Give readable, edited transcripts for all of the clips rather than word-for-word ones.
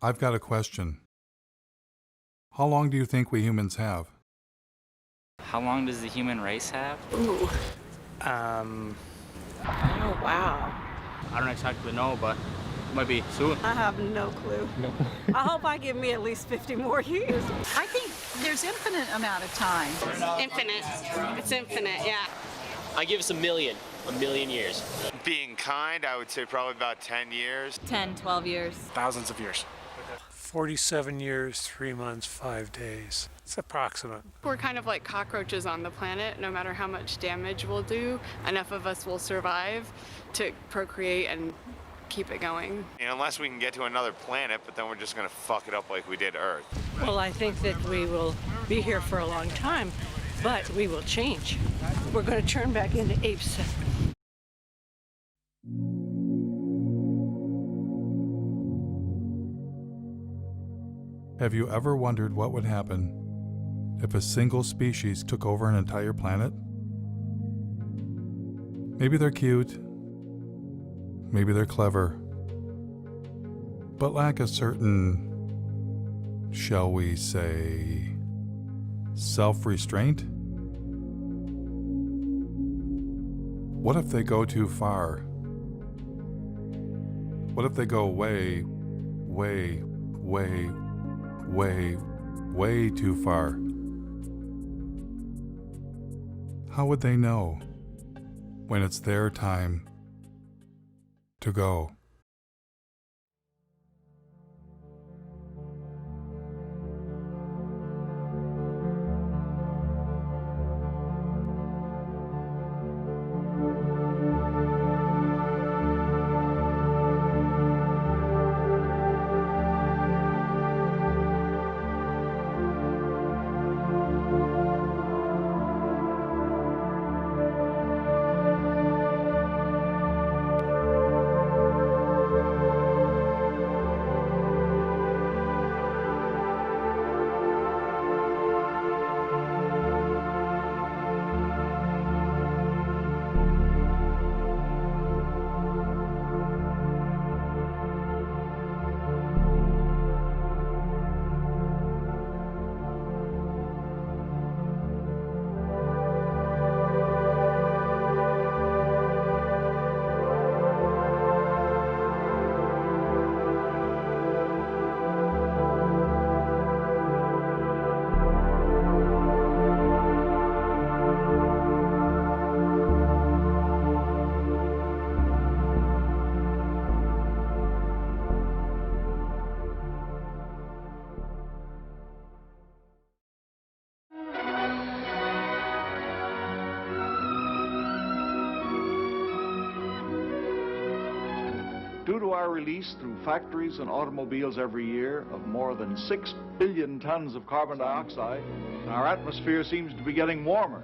I've got a question. How long do you think we humans have? How long does the human race have? Ooh. Um, Oh, wow. I don't exactly know, but it might be soon. I have no clue. No. I hope I give me at least 50 more years. I think there's infinite amount of time. Infinite. It's infinite, yeah. I give us a million years. Being kind, I would say probably about 10 years. 10, 12 years. Thousands of years. 47 years, 3 months, 5 days. It's approximate. We're kind of like cockroaches on the planet. No matter how much damage we'll do, enough of us will survive to procreate and keep it going. Unless we can get to another planet, but then we're just going to fuck it up like we did Earth. Well, I think that we will be here for a long time, but we will change. We're going to turn back into apes. Have you ever wondered what would happen if a single species took over an entire planet? Maybe they're cute, maybe they're clever, but lack a certain, shall we say, self-restraint? What if they go too far? What if they go way, way, way, way, way too far? How would they know when it's their time to go? Due to our release through factories and automobiles every year of more than 6 billion tons of carbon dioxide, our atmosphere seems to be getting warmer.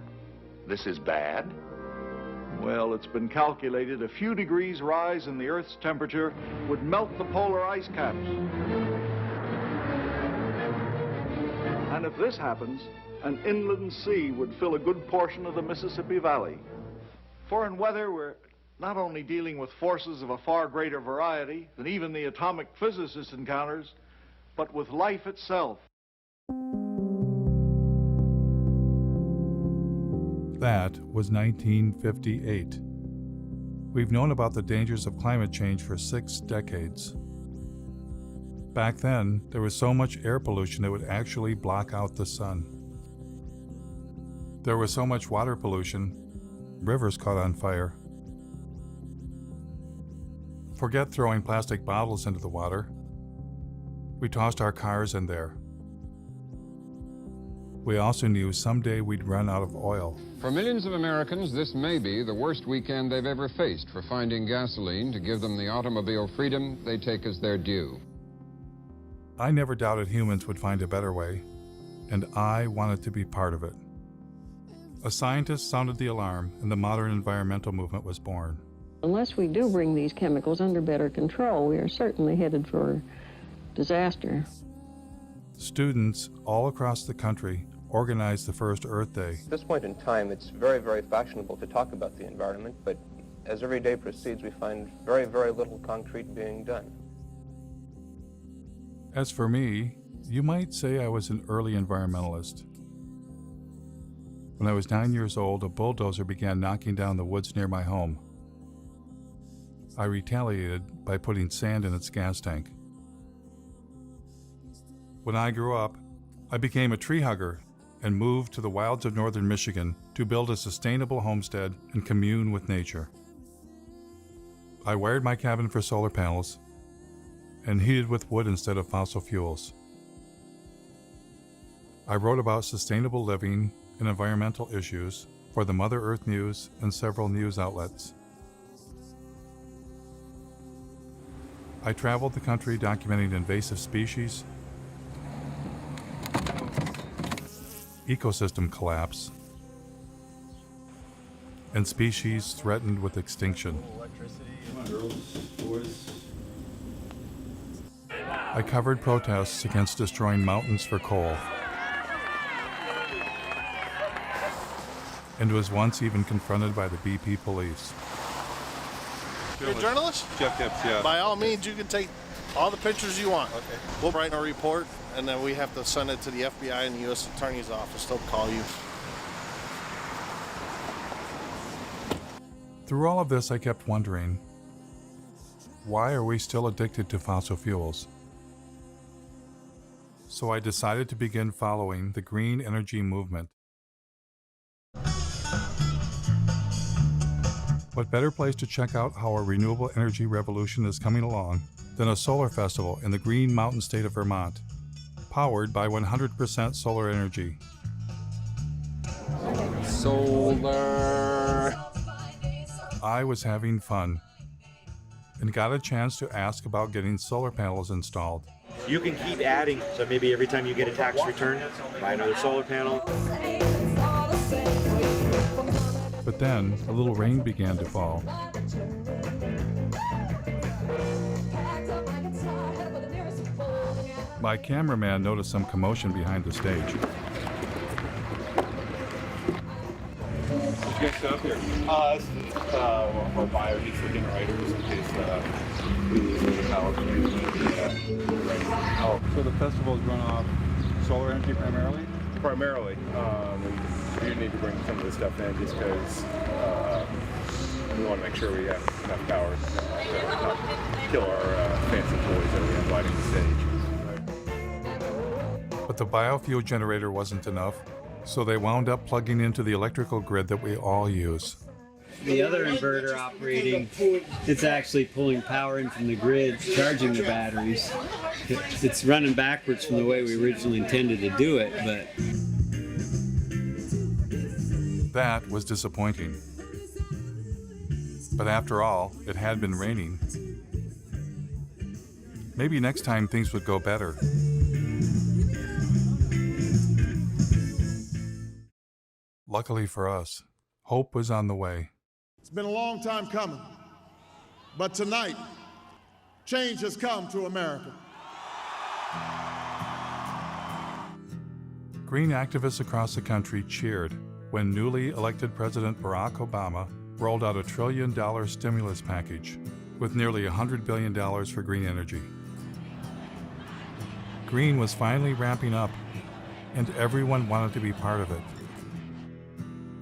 This is bad. Well, it's been calculated a few degrees rise in the Earth's temperature would melt the polar ice caps. And if this happens, an inland sea would fill a good portion of the Mississippi Valley. For in weather, we're not only dealing with forces of a far greater variety than even the atomic physicist encounters, but with life itself. That was 1958. We've known about the dangers of climate change for 6 decades. Back then, there was so much air pollution it would actually block out the sun. There was so much water pollution, rivers caught on fire. Forget throwing plastic bottles into the water. We tossed our cars in there. We also knew someday we'd run out of oil. For millions of Americans, this may be the worst weekend they've ever faced for finding gasoline to give them the automobile freedom they take as their due. I never doubted humans would find a better way, and I wanted to be part of it. A scientist sounded the alarm, and the modern environmental movement was born. Unless we do bring these chemicals under better control, we are certainly headed for disaster. Students all across the country organized the first Earth Day. At this point in time, it's very, very fashionable to talk about the environment, but as every day proceeds, we find very, very little concrete being done. As for me, you might say I was an early environmentalist. When I was 9 years old, a bulldozer began knocking down the woods near my home. I retaliated by putting sand in its gas tank. When I grew up, I became a tree hugger and moved to the wilds of northern Michigan to build a sustainable homestead and commune with nature. I wired my cabin for solar panels and heated with wood instead of fossil fuels. I wrote about sustainable living and environmental issues for the Mother Earth News and several news outlets. I traveled the country documenting invasive species, ecosystem collapse, and species threatened with extinction. I covered protests against destroying mountains for coal, and was once even confronted by the BP police. You're a journalist? Jeff Gibbs, yeah. By all means, you can take all the pictures you want. Okay. We'll write a report, and then we have to send it to the FBI and the U.S. Attorney's Office. They'll call you. Through all of this, I kept wondering, why are we still addicted to fossil fuels? So I decided to begin following the green energy movement. What better place to check out how our renewable energy revolution is coming along than a solar festival in the Green Mountain state of Vermont, powered by 100% solar energy. Solar. I was having fun and got a chance to ask about getting solar panels installed. You can keep adding, so maybe every time you get a tax return, buy another solar panel. But then a little rain began to fall. My cameraman noticed some commotion behind the stage. What'd you guys set up here? This is our biodiesel generators in case we lose the power. Oh, so the festivals run off solar energy primarily? Primarily. We do need to bring some of this stuff in just because we want to make sure we have enough power to not kill our fancy toys that we have lighting the stage. But the biofuel generator wasn't enough, so they wound up plugging into the electrical grid that we all use. The other inverter operating, it's actually pulling power in from the grid, charging the batteries. It's running backwards from the way we originally intended to do it, but... That was disappointing. But after all, it had been raining. Maybe next time things would go better. Luckily for us, hope was on the way. It's been a long time coming, but tonight, change has come to America. Green activists across the country cheered when newly elected President Barack Obama rolled out $1 trillion stimulus package with nearly $100 billion for green energy. Green was finally ramping up, and everyone wanted to be part of it.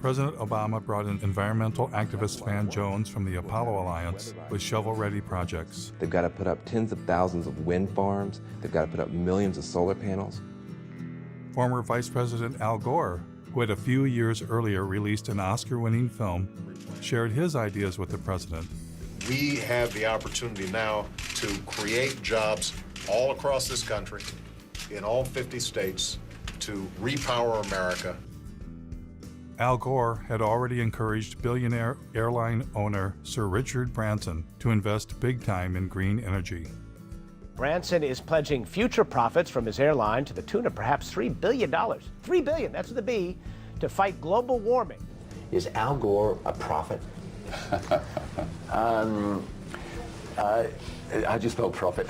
President Obama brought in environmental activist Van Jones from the Apollo Alliance with shovel-ready projects. They've got to put up tens of thousands of wind farms. They've got to put up millions of solar panels. Former Vice President Al Gore, who had a few years earlier released an Oscar-winning film, shared his ideas with the president. We have the opportunity now to create jobs all across this country, in all 50 states, to repower America. Al Gore had already encouraged billionaire airline owner Sir Richard Branson to invest big time in green energy. Branson is pledging future profits from his airline to the tune of perhaps $3 billion. $3 billion, that's with a B, to fight global warming. Is Al Gore a prophet? How do you spell profit?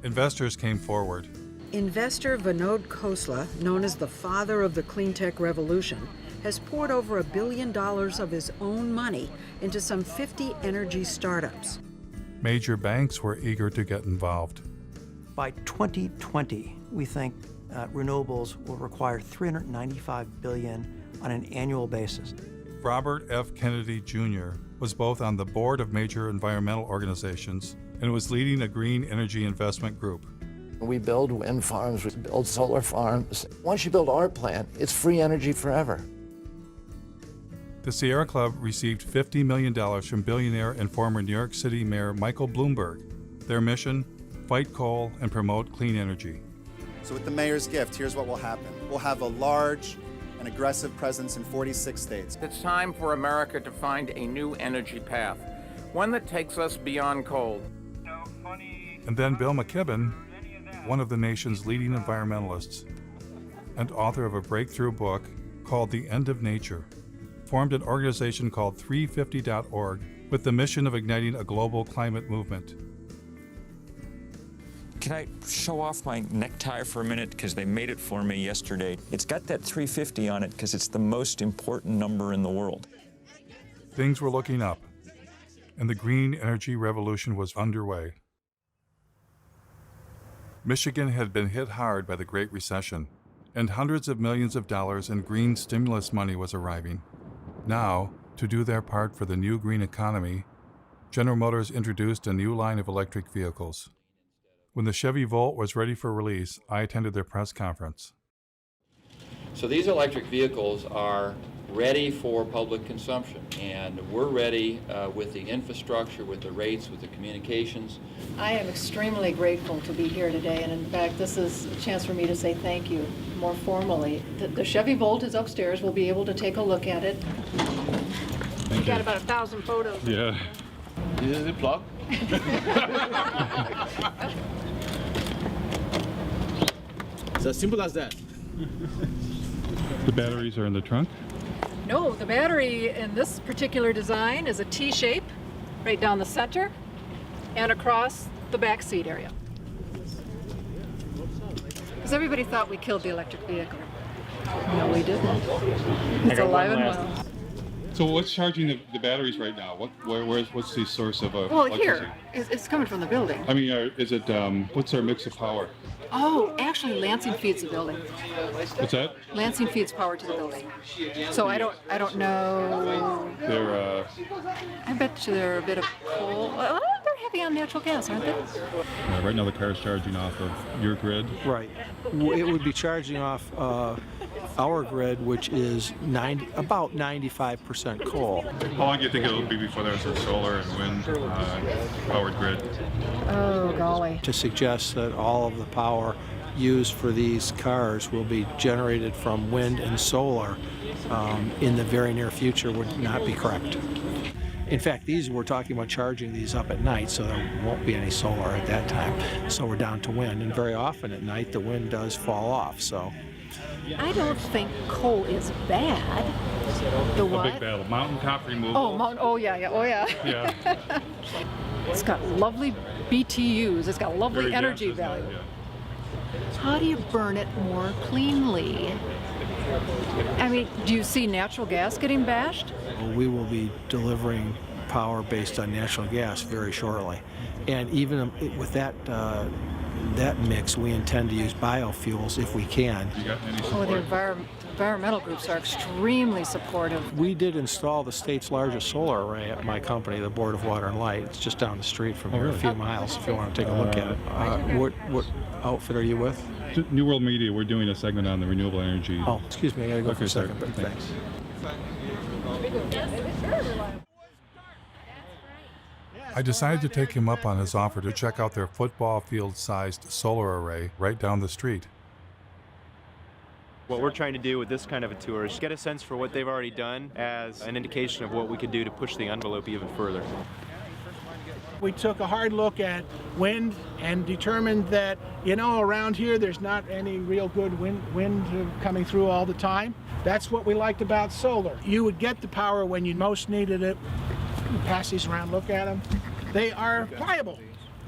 Investors came forward. Investor Vinod Khosla, known as the father of the clean tech revolution, has poured over $1 billion of his own money into some 50 energy startups. Major banks were eager to get involved. By 2020, we think renewables will require $395 billion on an annual basis. Robert F. Kennedy Jr. was both on the board of major environmental organizations and was leading a green energy investment group. We build wind farms, we build solar farms. Once you build our plant, it's free energy forever. The Sierra Club received $50 million from billionaire and former New York City Mayor Michael Bloomberg. Their mission, fight coal and promote clean energy. So with the mayor's gift, here's what will happen. We'll have a large and aggressive presence in 46 states. It's time for America to find a new energy path, one that takes us beyond coal. And then Bill McKibben, one of the nation's leading environmentalists and author of a breakthrough book called The End of Nature, formed an organization called 350.org with the mission of igniting a global climate movement. Can I show off my necktie for a minute? Because they made it for me yesterday. It's got that 350 on it because it's the most important number in the world. Things were looking up, and the green energy revolution was underway. Michigan had been hit hard by the Great Recession, and hundreds of millions of dollars in green stimulus money was arriving. Now, to do their part for the new green economy, General Motors introduced a new line of electric vehicles. When the Chevy Volt was ready for release, I attended their press conference. So these electric vehicles are ready for public consumption, and we're ready with the infrastructure, with the rates, with the communications. I am extremely grateful to be here today, and in fact, this is a chance for me to say thank you more formally. The Chevy Volt is upstairs. We'll be able to take a look at it. We've got about 1,000 photos. Yeah. This is the plug. It's as simple as that. The batteries are in the trunk? No, the battery in this particular design is a T shape right down the center and across the back seat area. Because everybody thought we killed the electric vehicle. No, we didn't. It's alive and well. So what's charging the batteries right now? What's the source of Well, electricity? here, it's coming from the building. I mean, is it, what's our mix of power? Oh, actually, Lansing feeds the building. What's that? Lansing feeds power to the building. So I don't know. They're, I bet you they're a bit of coal. Well, they're heavy on natural gas, aren't they? right now the car's charging off of your grid? Right. It would be charging off our grid, which is about 95% coal. How long do you think it'll be before there's a solar and wind powered grid? Oh, golly. To suggest that all of the power used for these cars will be generated from wind and solar in the very near future would not be correct. In fact, we're talking about charging these up at night, so there won't be any solar at that time. So we're down to wind, and very often at night the wind does fall off. So I don't think coal is bad. The what? A big battle. Mountaintop removal. Oh, yeah. Yeah. It's got lovely BTUs. It's got lovely Very energy dense, value. isn't it? How do you burn it more cleanly? I mean, do you see natural gas getting bashed? we will be delivering power based on natural gas very shortly. And even with that mix, we intend to use biofuels if we can. You got any support? Oh, the environmental groups are extremely supportive. We did install the state's largest solar array at my company, the Board of Water and Light. It's just down the street from here, a few miles, if you want to take a look at it. What outfit are you with? New World Media. We're doing a segment on the renewable energy. Oh, excuse me, I gotta go for a second, but thanks. I decided to take him up on his offer to check out their football field-sized solar array right down the street. What we're trying to do with this kind of a tour is get a sense for what they've already done as an indication of what we could do to push the envelope even further. We took a hard look at wind and determined that, around here there's not any real good wind coming through all the time. That's what we liked about solar. You would get the power when you most needed it. Pass these around, look at them. They are pliable.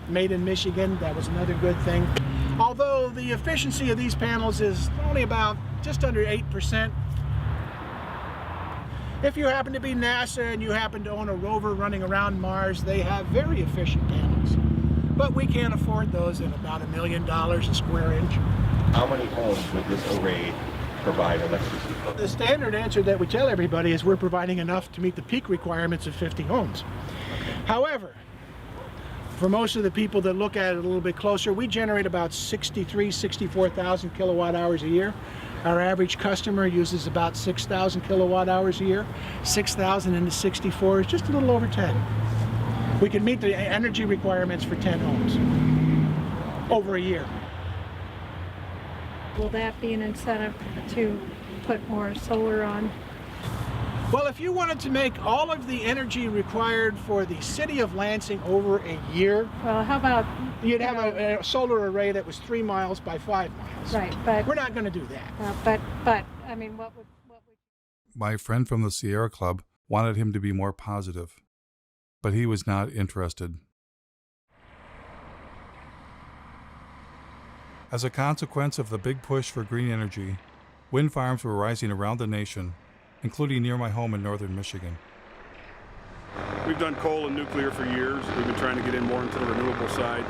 Made in Michigan, that was another good thing. Although the efficiency of these panels is only about just under 8%. If you happen to be NASA and you happen to own a rover running around Mars, they have very efficient panels. But we can't afford those at about $1 million a square inch. How many homes would this array provide electricity for? The standard answer that we tell everybody is we're providing enough to meet the peak requirements of 50 homes. However, for most of the people that look at it a little bit closer, we generate about 64,000 kilowatt hours a year. Our average customer uses about 6,000 kilowatt hours a year. 6,000 into 64 is just a little over 10. We can meet the energy requirements for 10 homes over a year. Will that be an incentive to put more solar on? Well, if you wanted to make all of the energy required for the city of Lansing over a year, well, how about you'd have a solar array that was 3 miles by 5 miles. Right, but we're not going to do that. But I mean, what would? My friend from the Sierra Club wanted him to be more positive, but he was not interested. As a consequence of the big push for green energy, wind farms were rising around the nation, including near my home in northern Michigan. We've done coal and nuclear for years. We've been trying to get in more into the renewable side.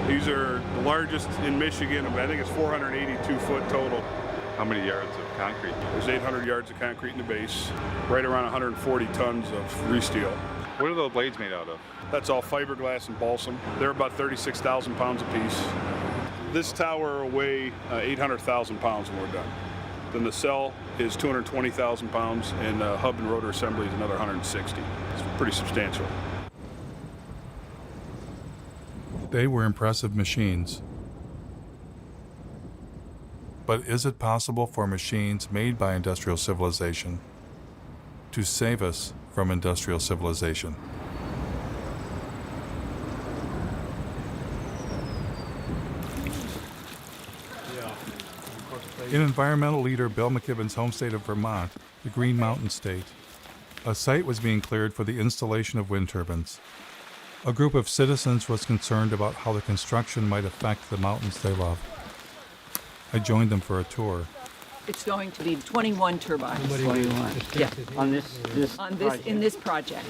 These are the largest in Michigan. I think it's 482 foot total. How many yards of concrete? There's 800 yards of concrete in the base, right around 140 tons of re-steel. What are those blades made out of? That's all fiberglass and balsam. They're about 36,000 pounds apiece. This tower will weigh 800,000 pounds when we're done. Then the cell is 220,000 pounds, and hub and rotor assembly is another 160. It's pretty substantial. They were impressive machines. But is it possible for machines made by industrial civilization to save us from industrial civilization? In environmental leader Bill McKibben's home state of Vermont, the Green Mountain State, a site was being cleared for the installation of wind turbines. A group of citizens was concerned about how the construction might affect the mountains they love. I joined them for a tour. It's going to be 21 turbines. 21. Yeah. On this In this project.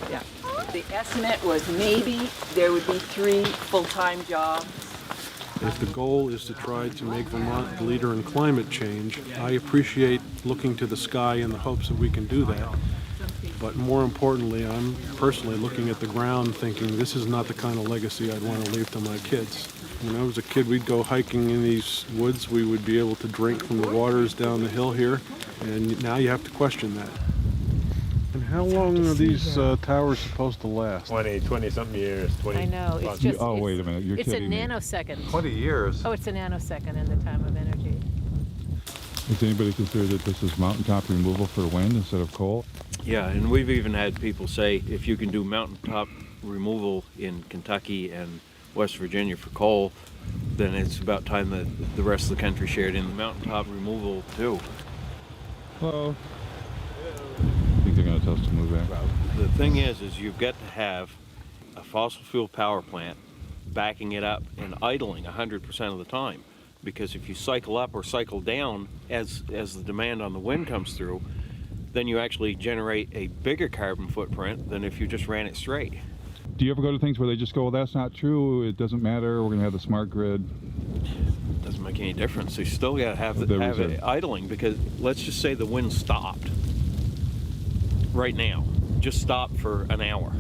Yeah. The estimate was maybe there would be 3 full-time jobs. If the goal is to try to make Vermont the leader in climate change, I appreciate looking to the sky in the hopes that we can do that. But more importantly, I'm personally looking at the ground thinking this is not the kind of legacy I'd want to leave to my kids. When I was a kid, we'd go hiking in these woods. We would be able to drink from the waters down the hill here, and now you have to question that. And how long are these towers supposed to last? 20-something years. 20. I know. It's just. Oh, wait a minute. You're kidding me. It's a nanosecond. 20 years. Oh, it's a nanosecond in the time of energy. Does anybody consider that this is mountaintop removal for wind instead of coal? Yeah, and we've even had people say if you can do mountaintop removal in Kentucky and West Virginia for coal, then it's about time that the rest of the country shared in the mountaintop removal too. Hello. I think they're going to tell us to move back. The thing is you've got to have a fossil fuel power plant backing it up and idling 100% of the time. Because if you cycle up or cycle down as the demand on the wind comes through, then you actually generate a bigger carbon footprint than if you just ran it straight. Do you ever go to things where they just go, well, that's not true, it doesn't matter, we're going to have the smart grid? Doesn't make any difference. You still got to have it idling, because let's just say the wind stopped right now, just stopped for an hour.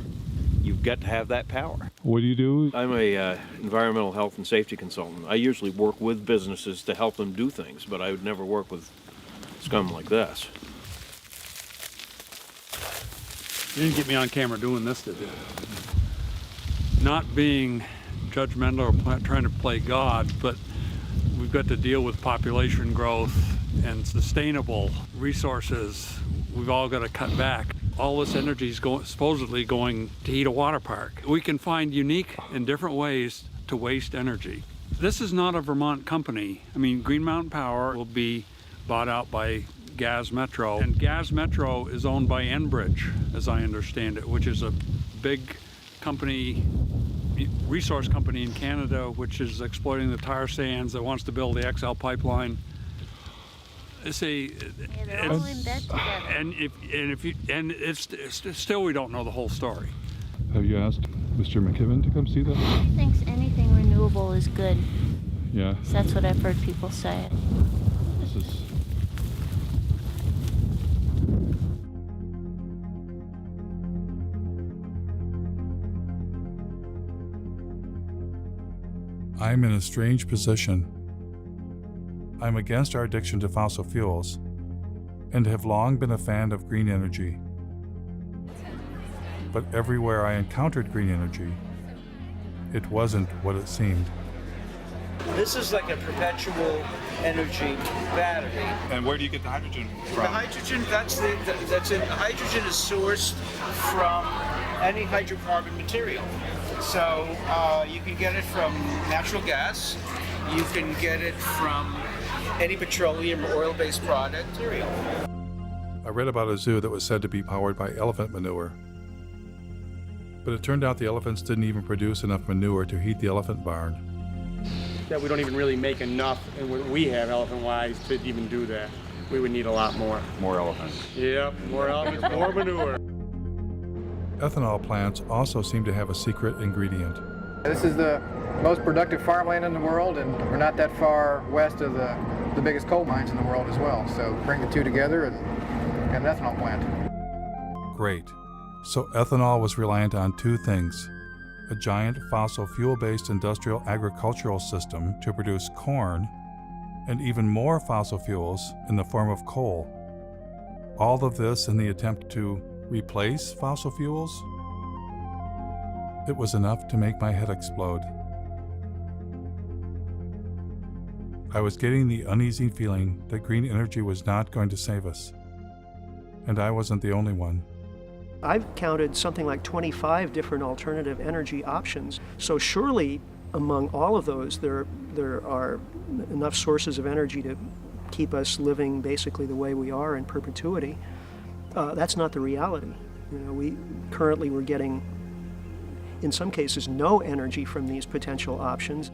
You've got to have that power. What do you do? I'm a environmental health and safety consultant. I usually work with businesses to help them do things, but I would never work with scum like this. You didn't get me on camera doing this, did you? Not being judgmental or trying to play God, but we've got to deal with population growth and sustainable resources. We've all got to cut back. all this energy is supposedly going to heat a water park. We can find unique and different ways to waste energy. This is not a Vermont company. I mean, Green Mountain Power will be bought out by Gas Metro, and Gas Metro is owned by Enbridge, as I understand it, which is a big company, resource company in Canada, which is exploiting the tar sands, that wants to build the XL pipeline. See, they're all in bed together. Still we don't know the whole story. Have you asked Mr. McKibben to come see that? He thinks anything renewable is good. Yeah. So that's what I've heard people say. This is... I'm in a strange position. I'm against our addiction to fossil fuels and have long been a fan of green energy. But everywhere I encountered green energy, it wasn't what it seemed. This is like a perpetual energy battery. And where do you get the hydrogen from? The hydrogen, hydrogen is sourced from any hydrocarbon material. So you can get it from natural gas, you can get it from any petroleum or oil-based product material. I read about a zoo that was said to be powered by elephant manure. But it turned out the elephants didn't even produce enough manure to heat the elephant barn. That we don't even really make enough, and what we have elephant-wise, to even do that. We would need a lot more. More elephants. Yep, more elephants, more manure. Ethanol plants also seem to have a secret ingredient. This is the most productive farmland in the world, and we're not that far west of the biggest coal mines in the world as well. So bring the two together and get an ethanol plant. Great. So ethanol was reliant on two things: a giant fossil fuel-based industrial agricultural system to produce corn, and even more fossil fuels in the form of coal. All of this in the attempt to replace fossil fuels? It was enough to make my head explode. I was getting the uneasy feeling that green energy was not going to save us. And I wasn't the only one. I've counted something like 25 different alternative energy options. So surely among all of those, there are enough sources of energy to keep us living basically the way we are in perpetuity. That's not the reality. You know, we're getting, in some cases, no energy from these potential options.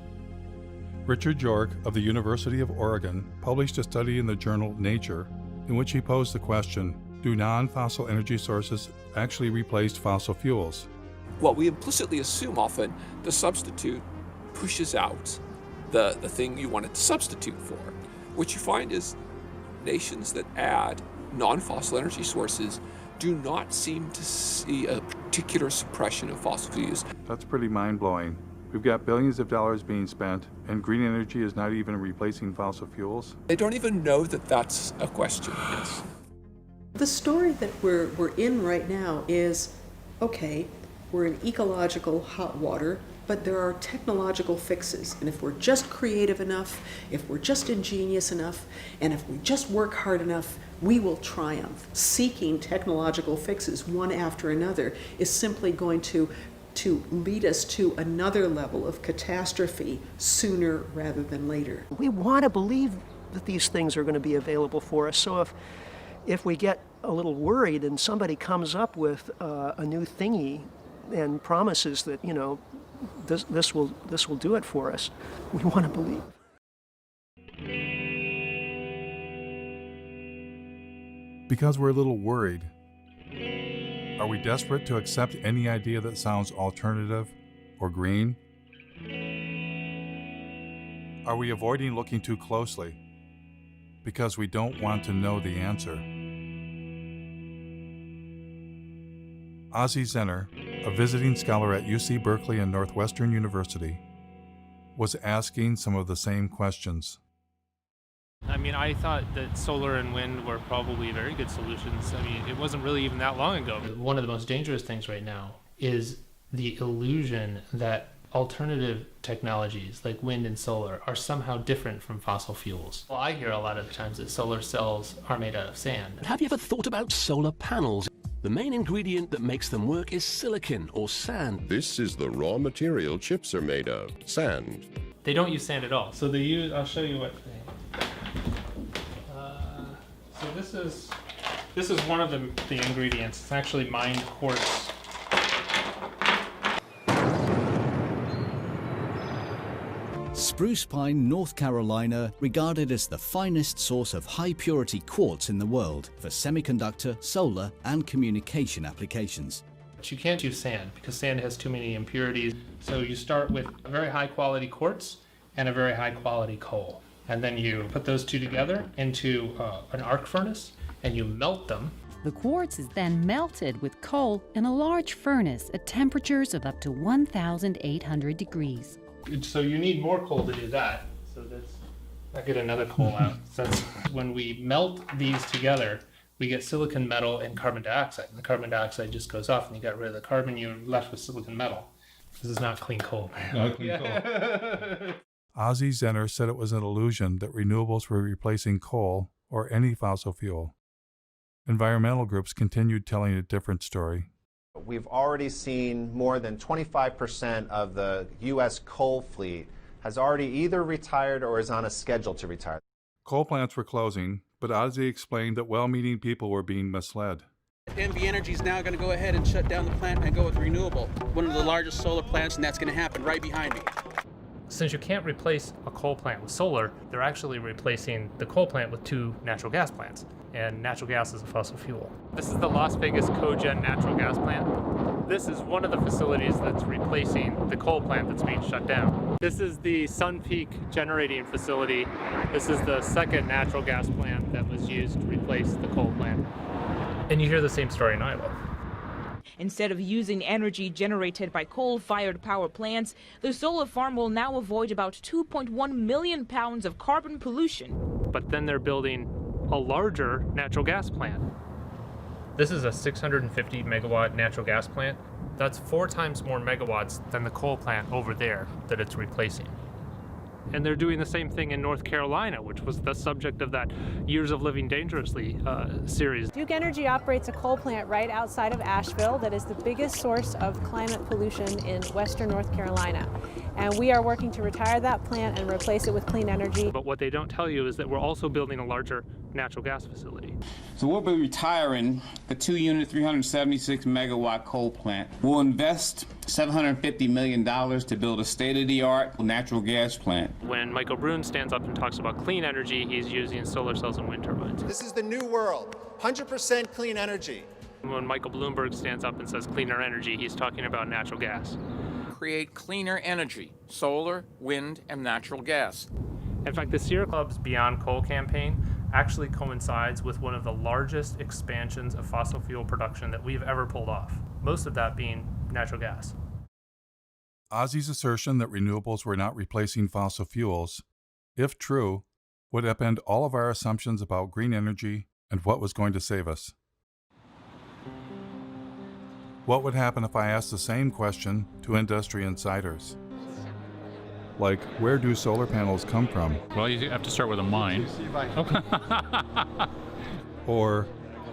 Richard York of the University of Oregon published a study in the journal Nature in which he posed the question, do non-fossil energy sources actually replace fossil fuels? Well, we implicitly assume often the substitute pushes out the thing you want it to substitute for. What you find is nations that add non-fossil energy sources do not seem to see a particular suppression of fossil fuels. That's pretty mind-blowing. We've got billions of dollars being spent, and green energy is not even replacing fossil fuels. They don't even know that that's a question, yes. The story that we're in right now is, okay, we're in ecological hot water, but there are technological fixes. And if we're just creative enough, if we're just ingenious enough, and if we just work hard enough, we will triumph. Seeking technological fixes one after another is simply going to lead us to another level of catastrophe sooner rather than later. We want to believe that these things are going to be available for us. So if we get a little worried and somebody comes up with a new thingy and promises that, you know, this will do it for us, we want to believe. Because we're a little worried. Are we desperate to accept any idea that sounds alternative or green? Are we avoiding looking too closely because we don't want to know the answer? Ozzie Zenner, a visiting scholar at UC Berkeley and Northwestern University, was asking some of the same questions. I mean, I thought that solar and wind were probably very good solutions. I mean, it wasn't really even that long ago. One of the most dangerous things right now is the illusion that alternative technologies like wind and solar are somehow different from fossil fuels. Well, I hear a lot of times that solar cells are made out of sand. Have you ever thought about solar panels? The main ingredient that makes them work is silicon or sand. This is the raw material chips are made of, sand. They don't use sand at all. So they use, I'll show you what so this is one of the ingredients. It's actually mined quartz. Spruce Pine, North Carolina, regarded as the finest source of high-purity quartz in the world for semiconductor, solar, and communication applications. But you can't use sand because sand has too many impurities. So you start with a very high-quality quartz and a very high-quality coal. And then you put those two together into an arc furnace and you melt them. The quartz is then melted with coal in a large furnace at temperatures of up to 1,800 degrees. So you need more coal to do that. So that's, I get another coal out. So that's, when we melt these together, we get silicon metal and carbon dioxide. And the carbon dioxide just goes off and you got rid of the carbon, you're left with silicon metal. This is not clean coal. Not clean coal. Ozzie Zenner said it was an illusion that renewables were replacing coal or any fossil fuel. Environmental groups continued telling a different story. We've already seen more than 25% of the U.S. coal fleet has already either retired or is on a schedule to retire. Coal plants were closing, but Ozzie explained that well-meaning people were being misled. NV Energy is now going to go ahead and shut down the plant and go with renewable. One of the largest solar plants, and that's going to happen right behind me. Since you can't replace a coal plant with solar, they're actually replacing the coal plant with 2 natural gas plants. And natural gas is a fossil fuel. This is the Las Vegas cogen natural gas plant. This is one of the facilities that's replacing the coal plant that's being shut down. This is the Sun Peak generating facility. This is the second natural gas plant that was used to replace the coal plant. And you hear the same story in Iowa. Instead of using energy generated by coal-fired power plants, the solar farm will now avoid about 2.1 million pounds of carbon pollution. But then they're building a larger natural gas plant. This is a 650 megawatt natural gas plant. That's 4 times more megawatts than the coal plant over there that it's replacing. And they're doing the same thing in North Carolina, which was the subject of that Years of Living Dangerously series. Duke Energy operates a coal plant right outside of Asheville that is the biggest source of climate pollution in western North Carolina. And we are working to retire that plant and replace it with clean energy. But what they don't tell you is that we're also building a larger natural gas facility. So we'll be retiring the 2-unit, 376 megawatt coal plant. We'll invest $750 million to build a state-of-the-art natural gas plant. When Michael Brune stands up and talks about clean energy, he's using solar cells and wind turbines. This is the new world, 100% clean energy. When Michael Bloomberg stands up and says cleaner energy, he's talking about natural gas. Create cleaner energy, solar, wind, and natural gas. In fact, the Sierra Club's Beyond Coal campaign actually coincides with one of the largest expansions of fossil fuel production that we've ever pulled off, most of that being natural gas. Ozzie's assertion that renewables were not replacing fossil fuels, if true, would upend all of our assumptions about green energy and what was going to save us. What would happen if I asked the same question to industry insiders? Like, where do solar panels come from? Well, you have to start with a mine. Or,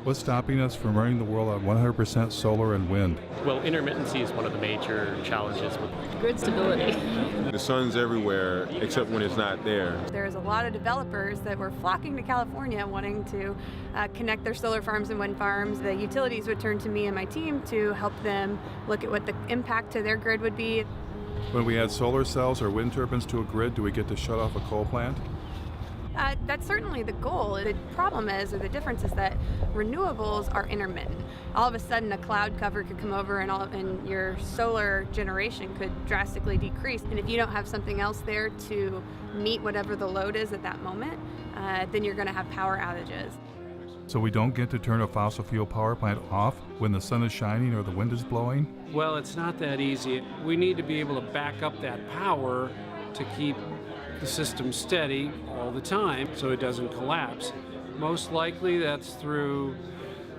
what's stopping us from running the world on 100% solar and wind? Well, intermittency is one of the major challenges with grid stability. The sun's everywhere except when it's not there. There's a lot of developers that were flocking to California wanting to connect their solar farms and wind farms. The utilities would turn to me and my team to help them look at what the impact to their grid would be. When we add solar cells or wind turbines to a grid, do we get to shut off a coal plant? That's certainly the goal. The problem is, or the difference is that renewables are intermittent. All of a sudden a cloud cover could come over and your solar generation could drastically decrease. And if you don't have something else there to meet whatever the load is at that moment, then you're going to have power outages. So we don't get to turn a fossil fuel power plant off when the sun is shining or the wind is blowing? Well, it's not that easy. We need to be able to back up that power to keep the system steady all the time so it doesn't collapse. Most likely that's through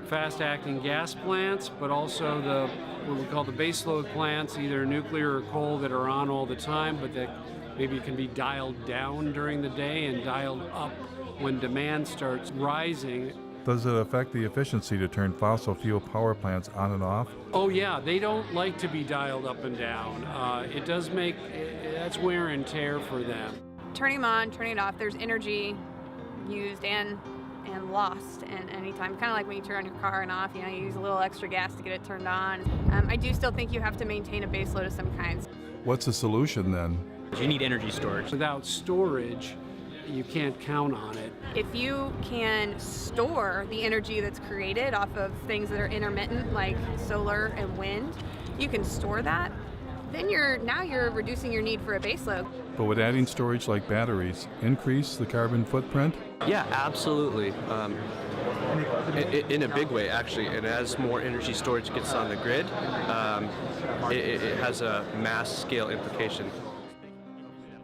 fast-acting gas plants, but also what we call the baseload plants, either nuclear or coal, that are on all the time, but that maybe can be dialed down during the day and dialed up when demand starts rising. Does it affect the efficiency to turn fossil fuel power plants on and off? Oh yeah, they don't like to be dialed up and down. It does make, that's wear and tear for them. Turning them on, turning it off, there's energy used and lost in any time. Kind of like when you turn on your car and off, you use a little extra gas to get it turned on. I do still think you have to maintain a base load of some kinds. What's the solution then? You need energy storage. Without storage, you can't count on it. If you can store the energy that's created off of things that are intermittent, like solar and wind, you can store that, then you're reducing your need for a base load. But would adding storage like batteries increase the carbon footprint? Yeah, absolutely. In a big way, actually. And as more energy storage gets on the grid, it has a mass scale implication.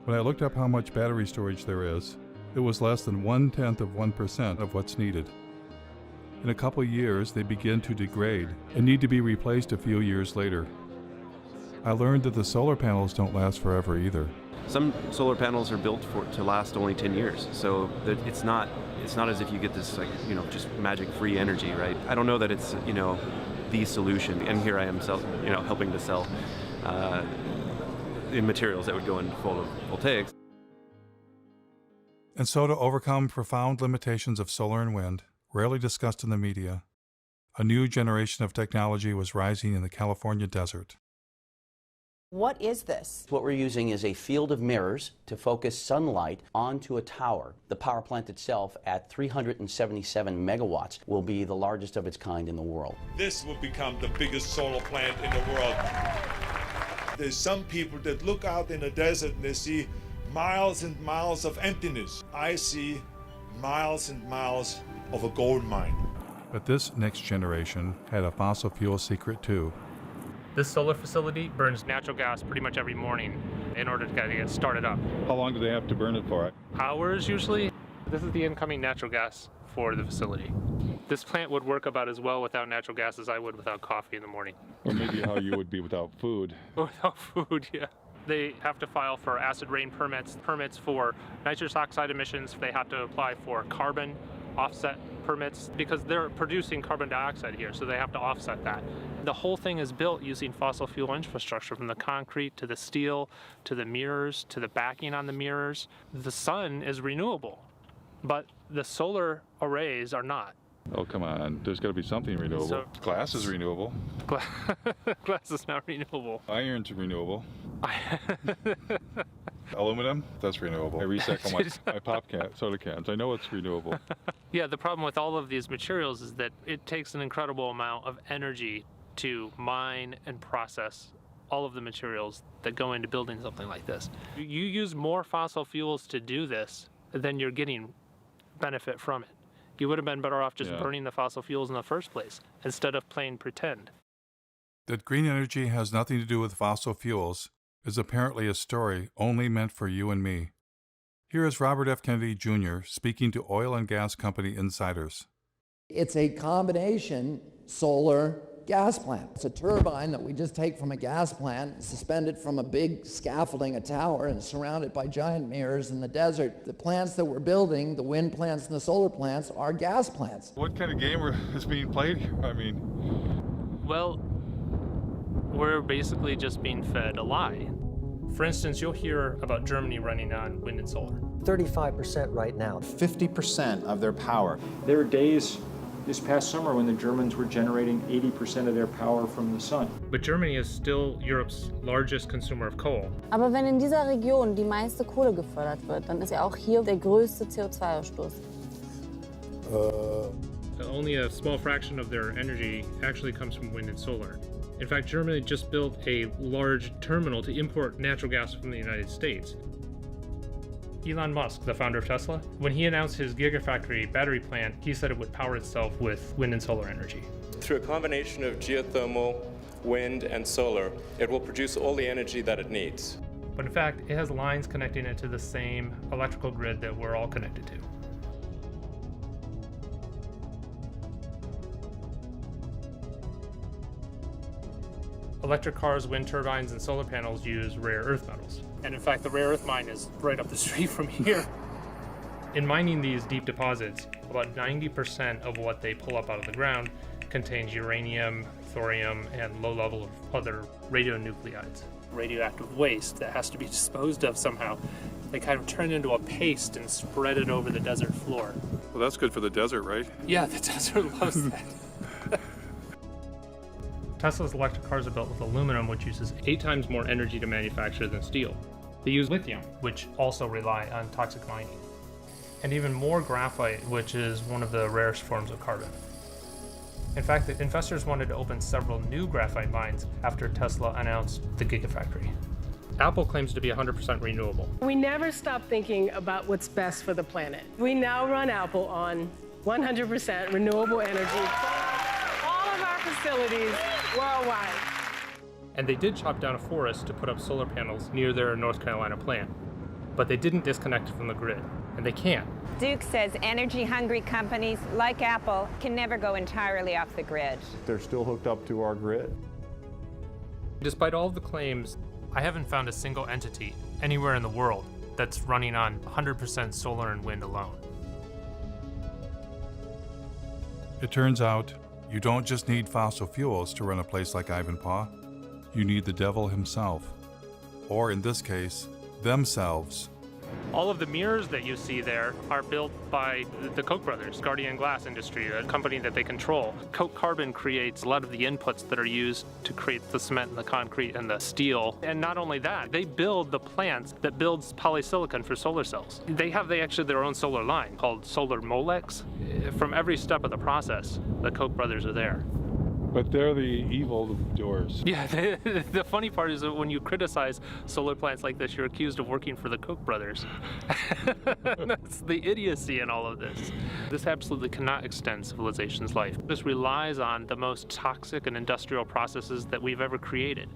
When I looked up how much battery storage there is, it was less than 0.1% of what's needed. In a couple years, they begin to degrade and need to be replaced a few years later. I learned that the solar panels don't last forever either. Some solar panels are built to last only 10 years, so it's not as if you get this just magic free energy, right? I don't know that it's the solution, and here I am helping to sell in materials that would go into photovoltaics. And so to overcome profound limitations of solar and wind, rarely discussed in the media, a new generation of technology was rising in the California desert. What is this? What we're using is a field of mirrors to focus sunlight onto a tower. The power plant itself, at 377 megawatts, will be the largest of its kind in the world. This will become the biggest solar plant in the world. There's some people that look out in the desert and they see miles and miles of emptiness. I see miles and miles of a gold mine. But this next generation had a fossil fuel secret too. This solar facility burns natural gas pretty much every morning in order to get it started up. How long do they have to burn it for? Hours usually. This is the incoming natural gas for the facility. This plant would work about as well without natural gas as I would without coffee in the morning. Or maybe how you would be without food. Without food, yeah. They have to file for acid rain permits for nitrous oxide emissions. They have to apply for carbon offset permits because they're producing carbon dioxide here, so they have to offset that. The whole thing is built using fossil fuel infrastructure, from the concrete to the steel to the mirrors to the backing on the mirrors. The sun is renewable, but the solar arrays are not. Oh, come on. There's got to be something renewable. Glass is renewable. Glass is not renewable. Iron's renewable. Aluminum, that's renewable. I recycle my pop soda cans. I know it's renewable. Yeah, the problem with all of these materials is that it takes an incredible amount of energy to mine and process all of the materials that go into building something like this. You use more fossil fuels to do this than you're getting benefit from it. You would have been better off just burning the fossil fuels in the first place instead of playing pretend. That green energy has nothing to do with fossil fuels is apparently a story only meant for you and me. Here is Robert F. Kennedy Jr. speaking to oil and gas company insiders. It's a combination solar gas plant. It's a turbine that we just take from a gas plant, suspend it from a big scaffolding, a tower, and surround it by giant mirrors in the desert. The plants that we're building, the wind plants and the solar plants, are gas plants. What kind of game is being played here? I mean... Well, we're basically just being fed a lie. For instance, you'll hear about Germany running on wind and solar. 35% right now. 50% of their power. There were days this past summer when the Germans were generating 80% of their power from the sun. But Germany is still Europe's largest consumer of coal. Aber wenn in dieser Region die meiste Kohle gefördert wird, dann ist ja auch hier der größte CO2-Ausstoß. Only a small fraction of their energy actually comes from wind and solar. In fact, Germany just built a large terminal to import natural gas from the United States. Elon Musk, the founder of Tesla, when he announced his Gigafactory battery plant, he said it would power itself with wind and solar energy. Through a combination of geothermal, wind, and solar, it will produce all the energy that it needs. But in fact, it has lines connecting it to the same electrical grid that we're all connected to. Electric cars, wind turbines, and solar panels use rare earth metals. And in fact, the rare earth mine is right up the street from here. In mining these deep deposits, About 90% of what they pull up out of the ground contains uranium, thorium, and low level of other radionuclides. Radioactive waste that has to be disposed of somehow. They kind of turn into a paste and spread it over the desert floor. Well, that's good for the desert, right? Yeah, the desert loves that. Tesla's electric cars are built with aluminum, which uses 8 times more energy to manufacture than steel. They use lithium, which also rely on toxic mining, and even more graphite, which is one of the rarest forms of carbon. In fact, the investors wanted to open several new graphite mines after Tesla announced the Gigafactory. Apple claims to be 100% renewable. We never stop thinking about what's best for the planet. We now run Apple on 100% renewable energy. All of our facilities worldwide. And they did chop down a forest to put up solar panels near their North Carolina plant, but they didn't disconnect it from the grid, and they can't. Duke says energy-hungry companies like Apple can never go entirely off the grid. They're still hooked up to our grid. Despite all of the claims, I haven't found a single entity anywhere in the world that's running on 100% solar and wind alone. It turns out, you don't just need fossil fuels to run a place like Ivanpah. You need the devil himself. Or in this case, themselves. All of the mirrors that you see there are built by the Koch brothers, Guardian Glass Industry, a company that they control. Koch Carbon creates a lot of the inputs that are used to create the cement and the concrete and the steel. And not only that, they build the plants that builds polysilicon for solar cells. They have actually their own solar line called Solar Molex. From every step of the process, the Koch brothers are there. But they're the evil doers. Yeah, the funny part is that when you criticize solar plants like this, you're accused of working for the Koch brothers. That's the idiocy in all of this. This absolutely cannot extend civilization's life. This relies on the most toxic and industrial processes that we've ever created.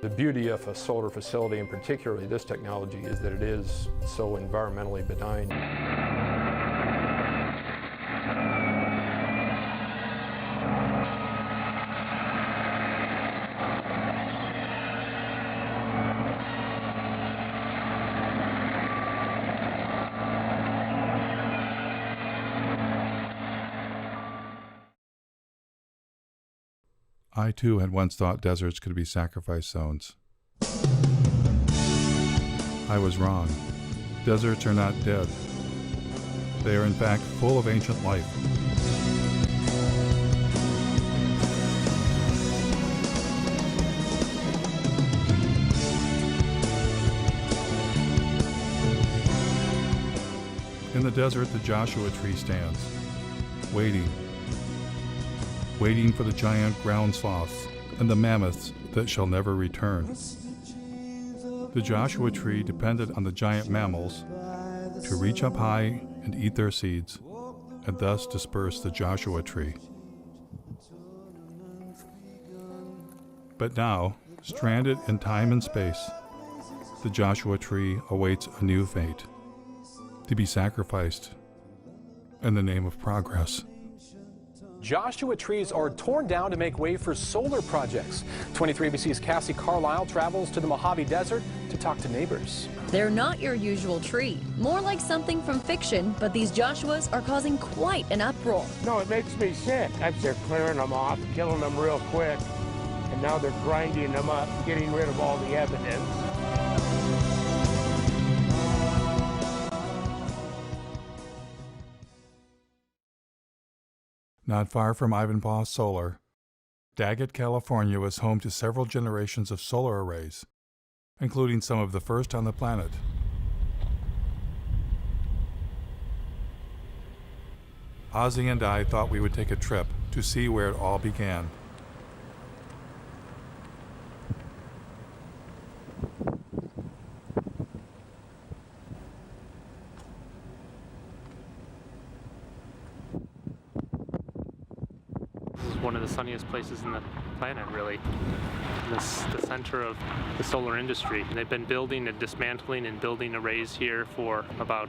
The beauty of a solar facility, and particularly this technology, is that it is so environmentally benign. I too had once thought deserts could be sacrifice zones. I was wrong. Deserts are not dead. They are in fact full of ancient life. In the desert, the Joshua tree stands, waiting for the giant ground sloths and the mammoths that shall never return. The Joshua tree depended on the giant mammals to reach up high and eat their seeds, and thus disperse the Joshua tree. But now, stranded in time and space, the Joshua tree awaits a new fate, to be sacrificed in the name of progress. Joshua trees are torn down to make way for solar projects. 23ABC's Cassie Carlisle travels to the Mojave Desert to talk to neighbors. They're not your usual tree, more like something from fiction, but these Joshuas are causing quite an uproar. No, it makes me sick. As they're clearing them off, killing them real quick, and now they're grinding them up, getting rid of all the evidence. Not far from Ivanpah Solar, Daggett, California was home to several generations of solar arrays, including some of the first on the planet. Ozzy and I thought we would take a trip to see where it all began. This is one of the sunniest places in the planet, really. This the center of the solar industry. And they've been building and dismantling and building arrays here for about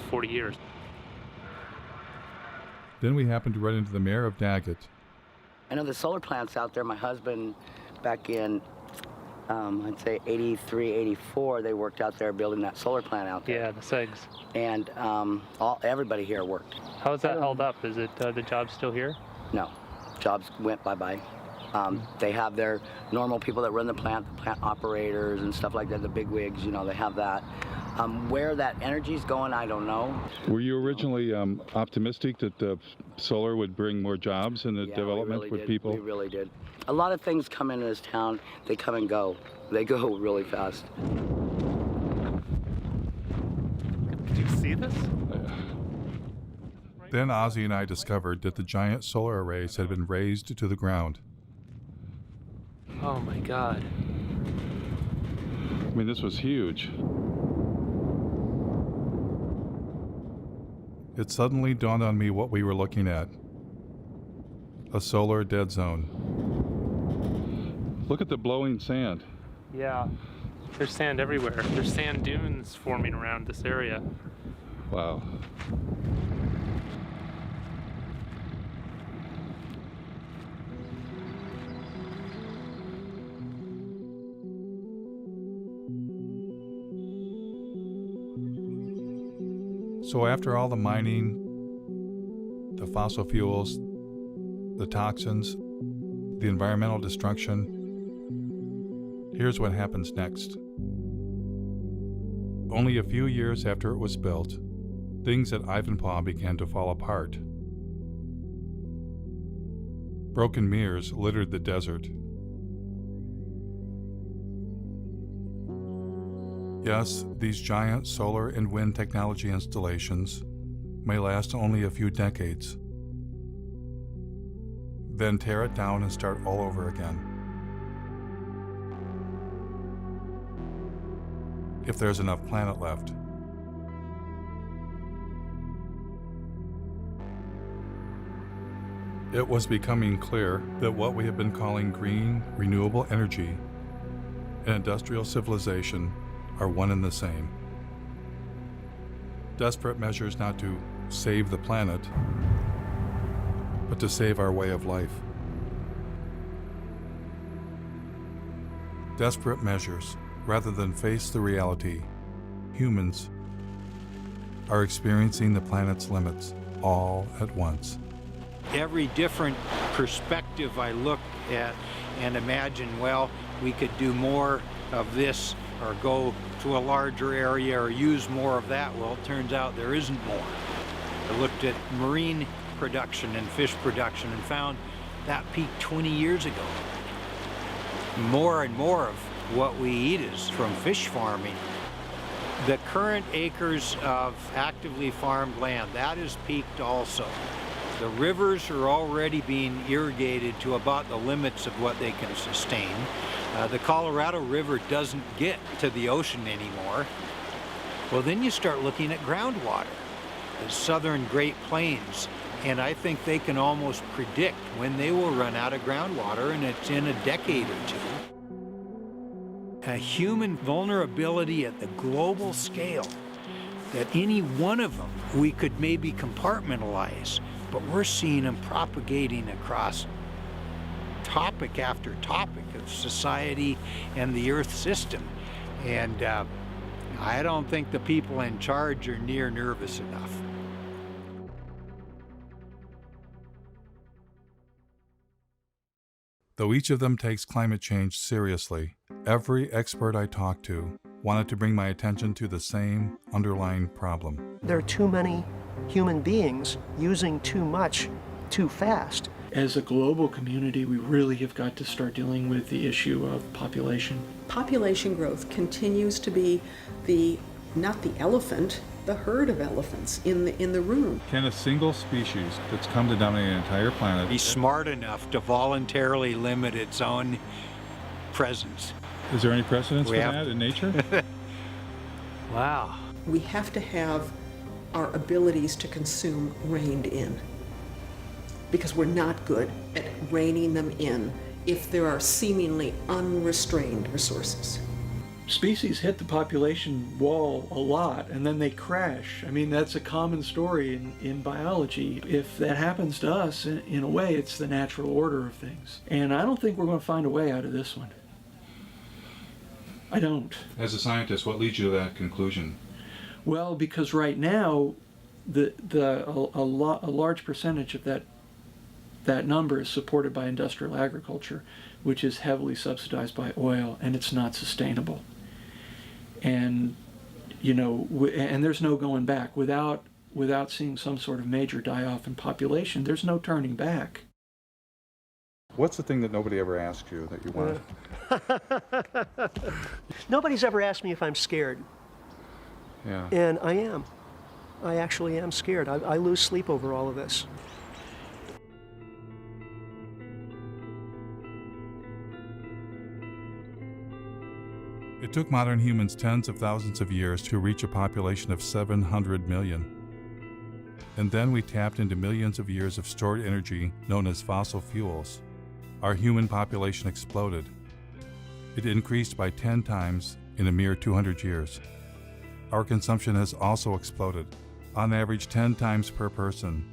40 years. Then we happened to run into the mayor of Daggett. I know the solar plants out there. My husband, back in, I'd say 83, 84, they worked out there building that solar plant out there. Yeah, the SEGs. And everybody here worked. How's that held up? Is it the job still here? No, jobs went bye-bye. They have their normal people that run the plant operators and stuff like that, the big wigs, you know, they have that. Where that energy's going, I don't know. Were you originally optimistic that solar would bring more jobs in the development with people? We really did. A lot of things come into this town, they come and go. They go really fast. Did you see this? Then Ozzy and I discovered that the giant solar arrays had been razed to the ground. Oh my God. I mean, this was huge. It suddenly dawned on me what we were looking at. A solar dead zone. Look at the blowing sand. Yeah, there's sand everywhere. There's sand dunes forming around this area. Wow. So after all the mining, the fossil fuels, the toxins, the environmental destruction, here's what happens next. Only a few years after it was built, things at Ivanpah began to fall apart. Broken mirrors littered the desert. Yes, these giant solar and wind technology installations may last only a few decades, then tear it down and start all over again. If there's enough planet left. It was becoming clear that what we have been calling green, renewable energy and industrial civilization are one and the same. Desperate measures not to save the planet, but to save our way of life. Desperate measures, rather than face the reality, humans are experiencing the planet's limits all at once. Every different perspective I look at and imagine, well, we could do more of this or go to a larger area or use more of that. Well, it turns out there isn't more. I looked at marine production and fish production and found that peaked 20 years ago. More and more of what we eat is from fish farming. The current acres of actively farmed land, that is peaked also. The rivers are already being irrigated to about the limits of what they can sustain. The Colorado River doesn't get to the ocean anymore. Well, then you start looking at groundwater, the southern Great Plains, and I think they can almost predict when they will run out of groundwater, and it's in a decade or two. A human vulnerability at the global scale, that any one of them we could maybe compartmentalize, but we're seeing them propagating across topic after topic of society and the Earth system. And I don't think the people in charge are near nervous enough. Though each of them takes climate change seriously, every expert I talked to wanted to bring my attention to the same underlying problem. There are too many human beings using too much too fast. As a global community, we really have got to start dealing with the issue of population. Population growth continues to be not the elephant, the herd of elephants in the room. Can a single species that's come to dominate an entire planet Be smart enough to voluntarily limit its own presence. Is there any precedence for that in nature? Wow. We have to have our abilities to consume reined in, because we're not good at reining them in if there are seemingly unrestrained resources. Species hit the population wall a lot and then they crash. I mean, that's a common story in biology. If that happens to us, in a way, it's the natural order of things. And I don't think we're going to find a way out of this one. I don't. As a scientist, what leads you to that conclusion? Well, because right now, a large percentage of that number is supported by industrial agriculture, which is heavily subsidized by oil, and it's not sustainable. And, you know, and there's no going back. Without seeing some sort of major die-off in population, there's no turning back. What's the thing that nobody ever asks you that you want? Nobody's ever asked me if I'm scared. Yeah. And I am. I actually am scared. I lose sleep over all of this. It took modern humans tens of thousands of years to reach a population of 700 million. And then we tapped into millions of years of stored energy known as fossil fuels. Our human population exploded. It increased by 10 times in a mere 200 years. Our consumption has also exploded, on average 10 times per person,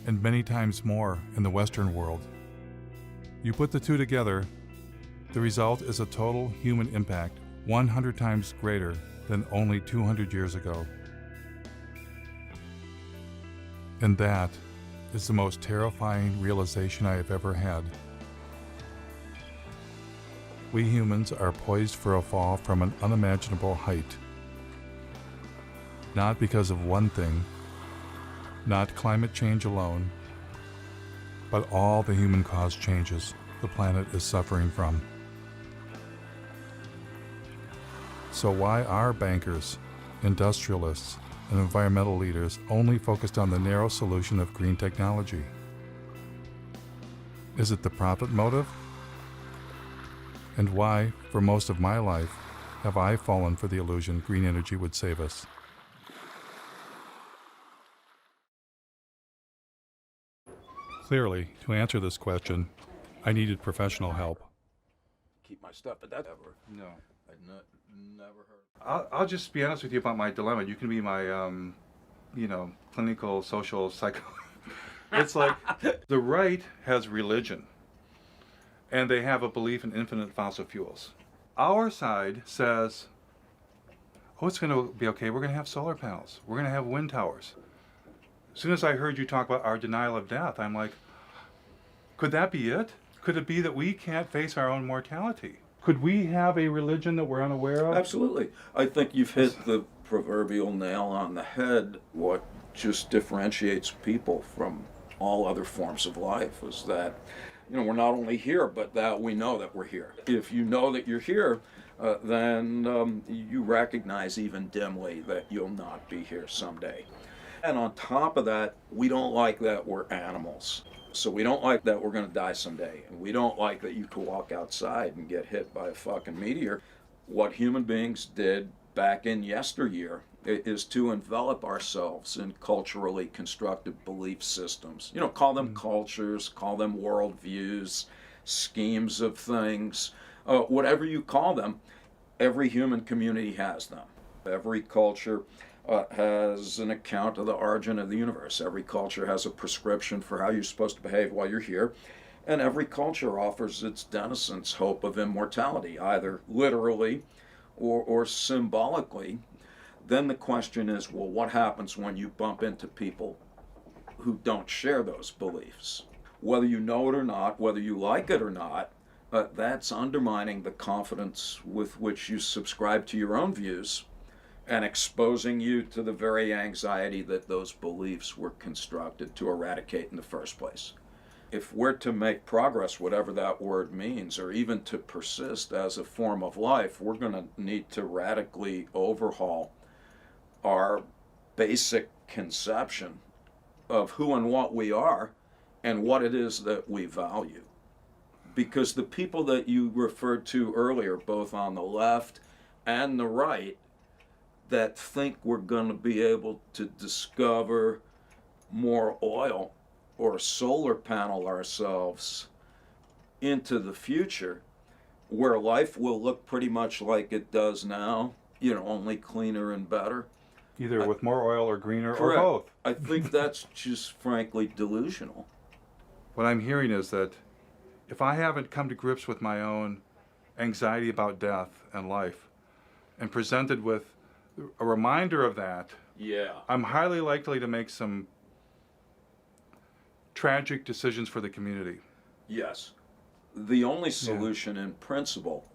and many times more in the Western world. You put the two together, the result is a total human impact 100 times greater than only 200 years ago. And that is the most terrifying realization I have ever had. We humans are poised for a fall from an unimaginable height. Not because of one thing, not climate change alone, but all the human-caused changes the planet is suffering from. So why are bankers, industrialists, and environmental leaders only focused on the narrow solution of green technology? Is it the profit motive? And why, for most of my life, have I fallen for the illusion green energy would save us? Clearly, to answer this question, I needed professional help. Keep my stuff, but that ever. No. Never heard. I'll just be honest with you about my dilemma. You can be my, clinical, social, psycho. It's like the right has religion, and they have a belief in infinite fossil fuels. Our side says, oh, it's going to be okay. We're going to have solar panels. We're going to have wind towers. As soon as I heard you talk about our denial of death, I'm like, could that be it? Could it be that we can't face our own mortality? Could we have a religion that we're unaware of? Absolutely. I think you've hit the proverbial nail on the head. What just differentiates people from all other forms of life is that, we're not only here, but that we know that we're here. If you know that you're here, then you recognize even dimly that you'll not be here someday. And on top of that, we don't like that we're animals. So we don't like that we're going to die someday. And we don't like that you could walk outside and get hit by a fucking meteor. What human beings did back in yesteryear is to envelop ourselves in culturally constructed belief systems. Call them cultures, call them worldviews, schemes of things, whatever you call them. Every human community has them. Every culture has an account of the origin of the universe. Every culture has a prescription for how you're supposed to behave while you're here. And every culture offers its denizens hope of immortality, either literally or symbolically. Then the question is, well, what happens when you bump into people who don't share those beliefs? Whether you know it or not, whether you like it or not, that's undermining the confidence with which you subscribe to your own views and exposing you to the very anxiety that those beliefs were constructed to eradicate in the first place. If we're to make progress, whatever that word means, or even to persist as a form of life, we're going to need to radically overhaul our basic conception of who and what we are and what it is that we value. Because the people that you referred to earlier, both on the left and the right, that think we're going to be able to discover more oil or solar panel ourselves into the future, where life will look pretty much like it does now, only cleaner and better. Either with more oil or greener Correct. or both. I think that's just frankly delusional. What I'm hearing is that if I haven't come to grips with my own anxiety about death and life and presented with a reminder of that, I'm highly likely to make some tragic decisions for the community. Yes. The only solution in principle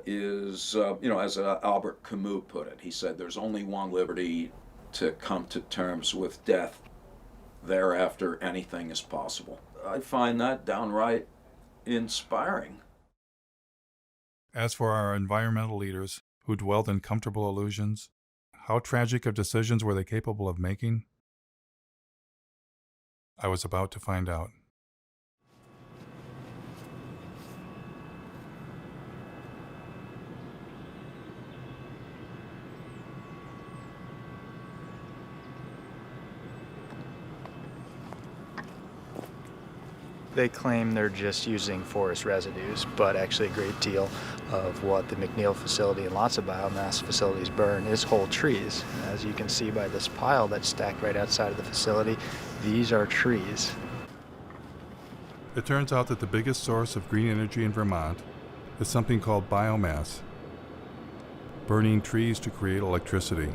is, as Albert Camus put it, he said, there's only one liberty: to come to terms with death. Thereafter, anything is possible. I find that downright inspiring. As for our environmental leaders who dwelled in comfortable illusions, how tragic of decisions were they capable of making? I was about to find out. They claim they're just using forest residues, but actually a great deal of what the McNeil facility and lots of biomass facilities burn is whole trees. As you can see by this pile that's stacked right outside of the facility, these are trees. It turns out that the biggest source of green energy in Vermont is something called biomass, burning trees to create electricity.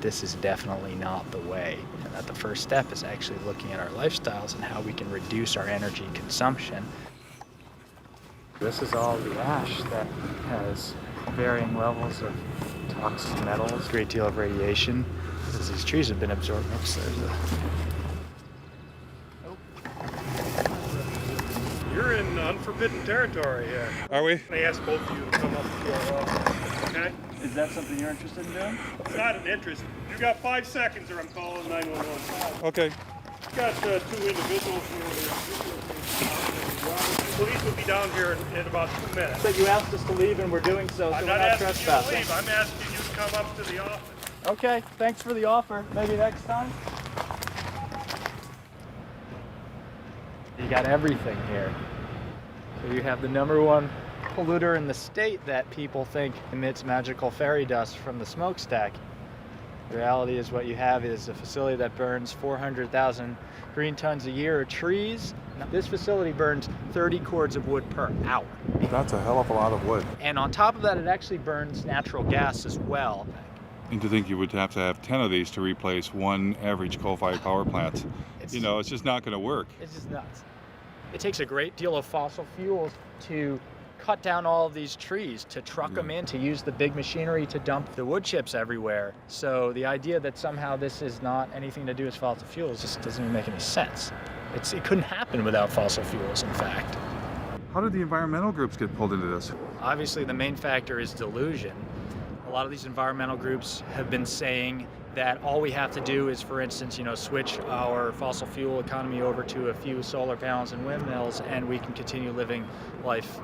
This is definitely not the way, and that the first step is actually looking at our lifestyles and how we can reduce our energy consumption. This is all the ash that has varying levels of toxic metals, a great deal of radiation, as these trees have been absorbed. Oops, there's a... You're in unforbidden territory here. Are we? I asked both of you to come up to our office, okay? Is that something you're interested in doing? It's not an interest. You got 5 seconds or I'm calling 911. Okay. Got 2 individuals here. Police will be down here in about 2 minutes. But you asked us to leave and we're doing so, I'm so not we're not asking you to trespassing. leave. I'm asking you to come up to the office. Okay, thanks for the offer. Maybe next time? You got everything here. So you have the #1 polluter in the state that people think emits magical fairy dust from the smokestack. The reality is what you have is a facility that burns 400,000 green tons a year of trees. Now, this facility burns 30 cords of wood per hour. That's a hell of a lot of wood. And on top of that, it actually burns natural gas as well. And to think you would have to have 10 of these to replace one average coal-fired power plant. It's just not going to work. It's just nuts. It takes a great deal of fossil fuels to cut down all of these trees to truck them in, to use the big machinery to dump the wood chips everywhere. So the idea that somehow this is not anything to do with fossil fuels just doesn't even make any sense. It couldn't happen without fossil fuels, in fact. How did the environmental groups get pulled into this? Obviously, the main factor is delusion. A lot of these environmental groups have been saying that all we have to do is, for instance, switch our fossil fuel economy over to a few solar panels and windmills, and we can continue living life,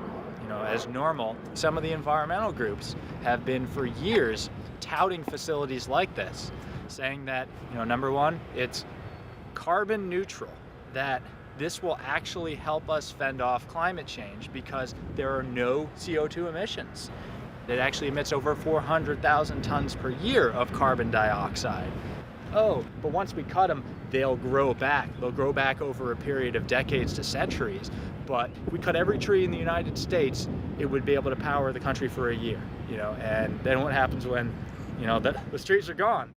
as normal. Some of the environmental groups have been for years touting facilities like this, saying that, number one, it's carbon neutral, that this will actually help us fend off climate change because there are no CO2 emissions. It actually emits over 400,000 tons per year of carbon dioxide. Oh, but once we cut them, they'll grow back. They'll grow back over a period of decades to centuries. But if we cut every tree in the United States, it would be able to power the country for a year, and then what happens when, the trees are gone?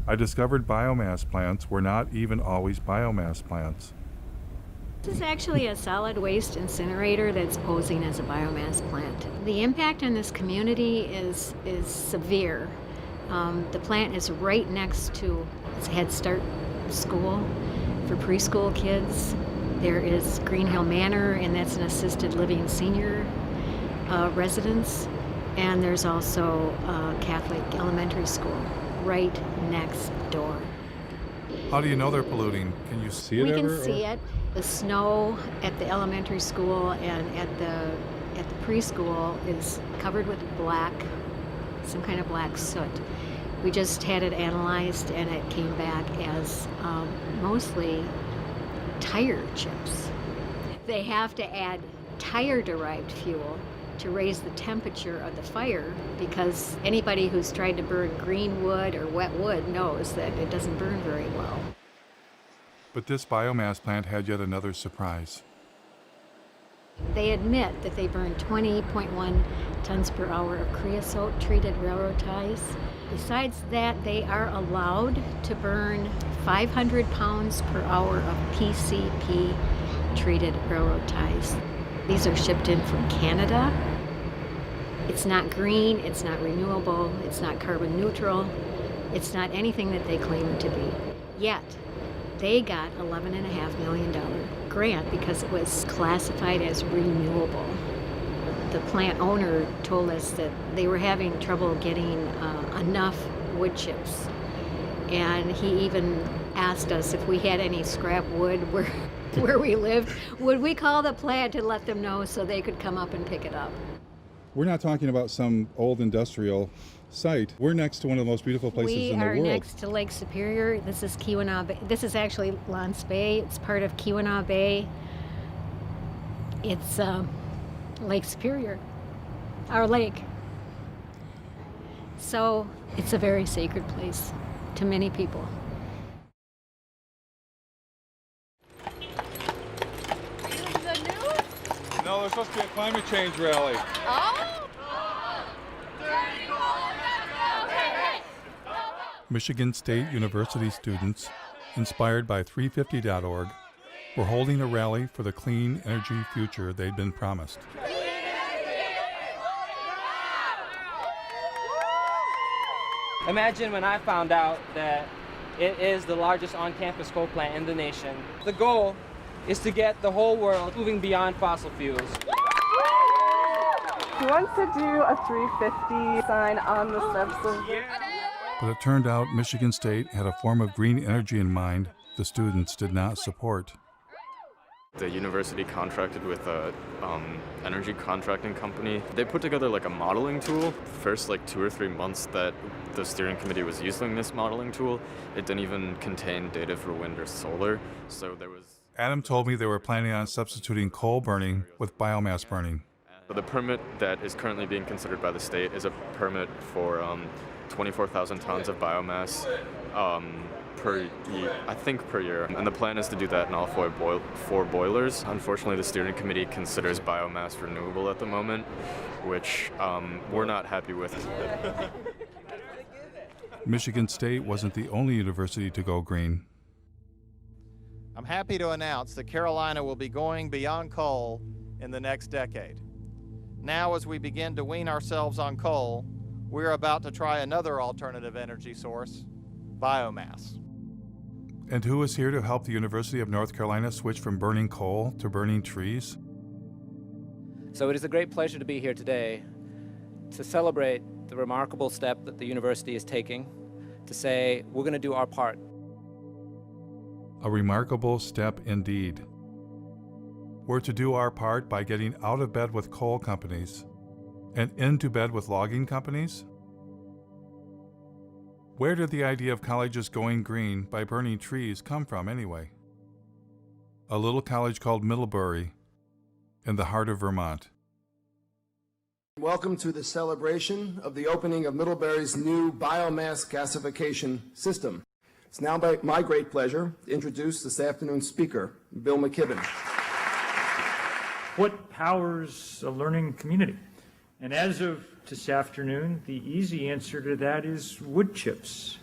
I discovered biomass plants were not even always biomass plants. This is actually a solid waste incinerator that's posing as a biomass plant. The impact on this community is severe. The plant is right next to a Head Start school for preschool kids. There is Green Hill Manor, and that's an assisted living senior residence. And there's also a Catholic elementary school right next door. How do you know they're polluting? Can you see it We ever? can see it. The snow at the elementary school and at the preschool is covered with black, some kind of black soot. We just had it analyzed, and it came back as mostly tire chips. They have to add tire-derived fuel to raise the temperature of the fire, because anybody who's tried to burn green wood or wet wood knows that it doesn't burn very well. But this biomass plant had yet another surprise. They admit that they burn 20.1 tons per hour of creosote-treated railroad ties. Besides that, they are allowed to burn 500 pounds per hour of PCP-treated railroad ties. These are shipped in from Canada. It's not green, it's not renewable, it's not carbon neutral, it's not anything that they claim it to be. Yet, they got $11.5 million grant because it was classified as renewable. The plant owner told us that they were having trouble getting enough wood chips. And he even asked us if we had any scrap wood where we lived, would we call the plant and let them know so they could come up and pick it up. We're not talking about some old industrial site. We're next to one of the most beautiful places in the world. We are next to Lake Superior. This is Keweenaw Bay. This is actually Lance Bay. It's part of Keweenaw Bay. It's Lake Superior, our lake. So it's a very sacred place to many people. No, there's supposed to be a climate change rally. Michigan State University students, inspired by 350.org, were holding a rally for the clean energy future they'd been promised. Imagine when I found out that it is the largest on-campus coal plant in the nation. The goal is to get the whole world moving beyond fossil fuels. He wants to do a 350 sign on the steps of the... But it turned out Michigan State had a form of green energy in mind the students did not support. The university contracted with a energy contracting company. They put together like a modeling tool. First 2 or 3 months that the steering committee was using this modeling tool, it didn't even contain data for wind or solar. So there was... Adam told me they were planning on substituting coal burning with biomass burning. The permit that is currently being considered by the state is a permit for 24,000 tons of biomass per year. And the plan is to do that in all four boilers. Unfortunately, the steering committee considers biomass renewable at the moment, which we're not happy with. Michigan State wasn't the only university to go green. I'm happy to announce that Carolina will be going beyond coal in the next decade. Now, as we begin to wean ourselves on coal, we're about to try another alternative energy source, biomass. And who is here to help the University of North Carolina switch from burning coal to burning trees? So it is a great pleasure to be here today to celebrate the remarkable step that the university is taking to say we're going to do our part. A remarkable step indeed. We're to do our part by getting out of bed with coal companies and into bed with logging companies? Where did the idea of colleges going green by burning trees come from anyway? A little college called Middlebury in the heart of Vermont. Welcome to the celebration of the opening of Middlebury's new biomass gasification system. It's now my great pleasure to introduce this afternoon's speaker, Bill McKibben. What powers a learning community? And as of this afternoon, the easy answer to that is wood chips.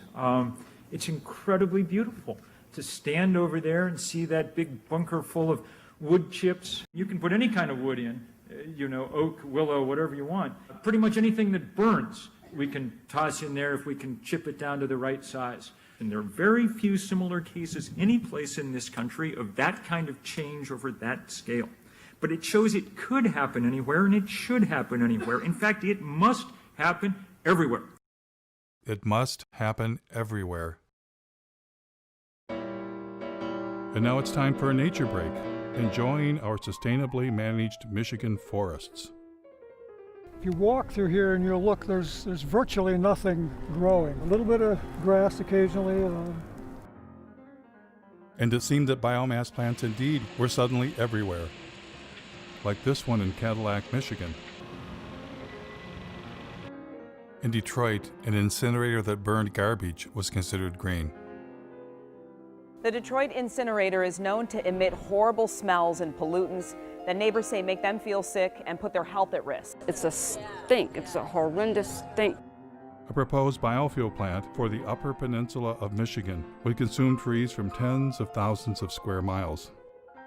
It's incredibly beautiful to stand over there and see that big bunker full of wood chips. You can put any kind of wood in, oak, willow, whatever you want. Pretty much anything that burns, we can toss in there if we can chip it down to the right size. And there are very few similar cases any place in this country of that kind of change over that scale. But it shows it could happen anywhere, and it should happen anywhere. In fact, it must happen everywhere. It must happen everywhere. And now it's time for a nature break, enjoying our sustainably managed Michigan forests. If you walk through here and you look, there's virtually nothing growing. A little bit of grass occasionally. And it seemed that biomass plants indeed were suddenly everywhere. Like this one in Cadillac, Michigan. In Detroit, an incinerator that burned garbage was considered green. The Detroit incinerator is known to emit horrible smells and pollutants that neighbors say make them feel sick and put their health at risk. It's a stink. It's a horrendous stink. A proposed biofuel plant for the Upper Peninsula of Michigan would consume trees from tens of thousands of square miles.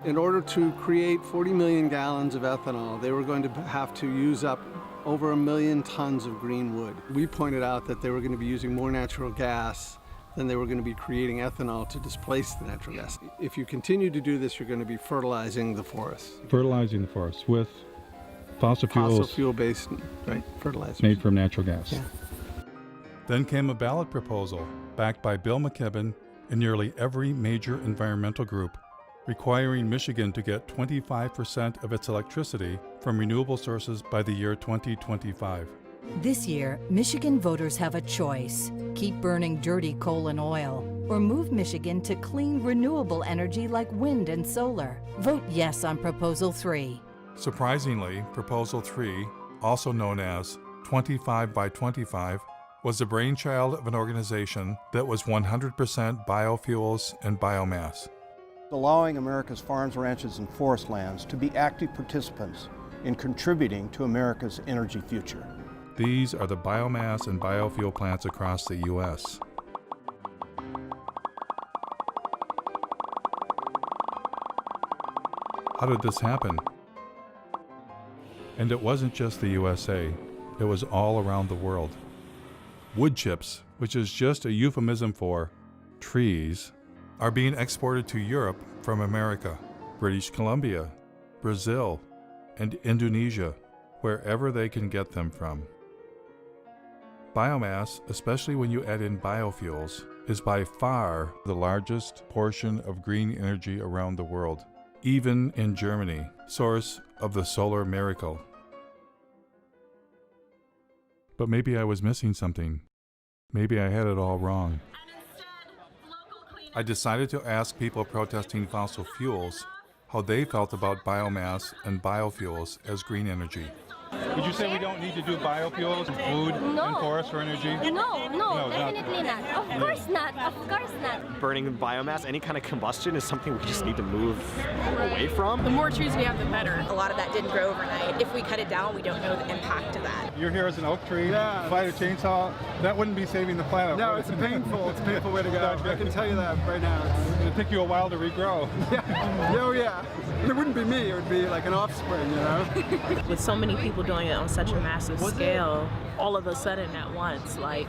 In order to create 40 million gallons of ethanol, they were going to have to use up over 1 million tons of green wood. We pointed out that they were going to be using more natural gas than they were going to be creating ethanol to displace the natural gas. If you continue to do this, you're going to be fertilizing the forest. Fertilizing the forest with fossil fuels. Fossil fuel-based, right, fertilizers. Made from natural gas. Yeah. Then came a ballot proposal backed by Bill McKibben and nearly every major environmental group, requiring Michigan to get 25% of its electricity from renewable sources by the year 2025. This year, Michigan voters have a choice: keep burning dirty coal and oil, or move Michigan to clean, renewable energy like wind and solar. Vote yes on Proposal 3. Surprisingly, Proposal 3, also known as 25 by 25, was the brainchild of an organization that was 100% biofuels and biomass. Allowing America's farms, ranches, and forest lands to be active participants in contributing to America's energy future. These are the biomass and biofuel plants across the U.S. How did this happen? And it wasn't just the USA, it was all around the world. Wood chips, which is just a euphemism for trees, are being exported to Europe from America, British Columbia, Brazil, and Indonesia, wherever they can get them from. Biomass, especially when you add in biofuels, is by far the largest portion of green energy around the world, even in Germany, source of the solar miracle. But maybe I was missing something. Maybe I had it all wrong. I decided to ask people protesting fossil fuels how they felt about biomass and biofuels as green energy. Would you say we don't need to do biofuels, food, and forests for energy? No, definitely not. Of course not. Of course not. Burning biomass, any kind of combustion is something we just need to move away from. The more trees we have, the better. A lot of that didn't grow overnight. If we cut it down, we don't know the impact of that. You're here as an oak tree, fight a chainsaw, that wouldn't be saving the planet. No, it's a painful way to go. I can tell you that right now. It'll take you a while to regrow. Oh yeah. It wouldn't be me, it would be like an offspring, you know? With so many people doing it on such a massive scale, all of a sudden at once, like,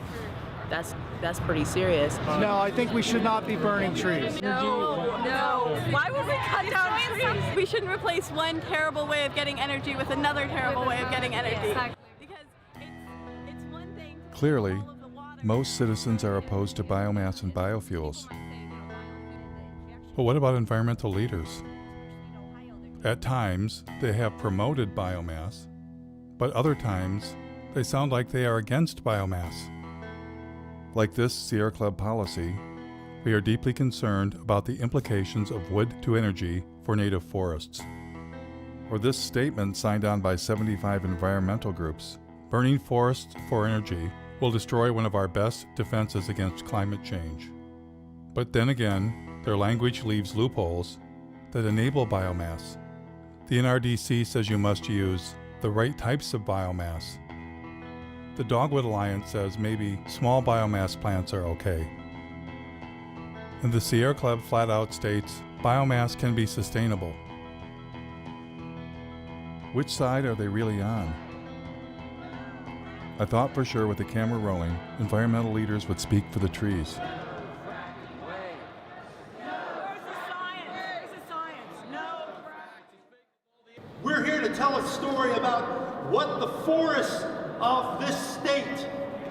that's pretty serious. No, I think we should not be burning trees. No. Why would we cut down trees? We shouldn't replace one terrible way of getting energy with another terrible way of getting energy. Because it's one thing. Clearly, most citizens are opposed to biomass and biofuels. But what about environmental leaders? At times, they have promoted biomass, but other times, they sound like they are against biomass. Like this Sierra Club policy, we are deeply concerned about the implications of wood to energy for native forests. Or this statement signed on by 75 environmental groups, burning forests for energy will destroy one of our best defenses against climate change. But then again, their language leaves loopholes that enable biomass. The NRDC says you must use the right types of biomass. The Dogwood Alliance says maybe small biomass plants are okay. And the Sierra Club flat out states biomass can be sustainable. Which side are they really on? I thought for sure with the camera rolling, environmental leaders would speak for the trees. We're here to tell a story about what the forests of this state,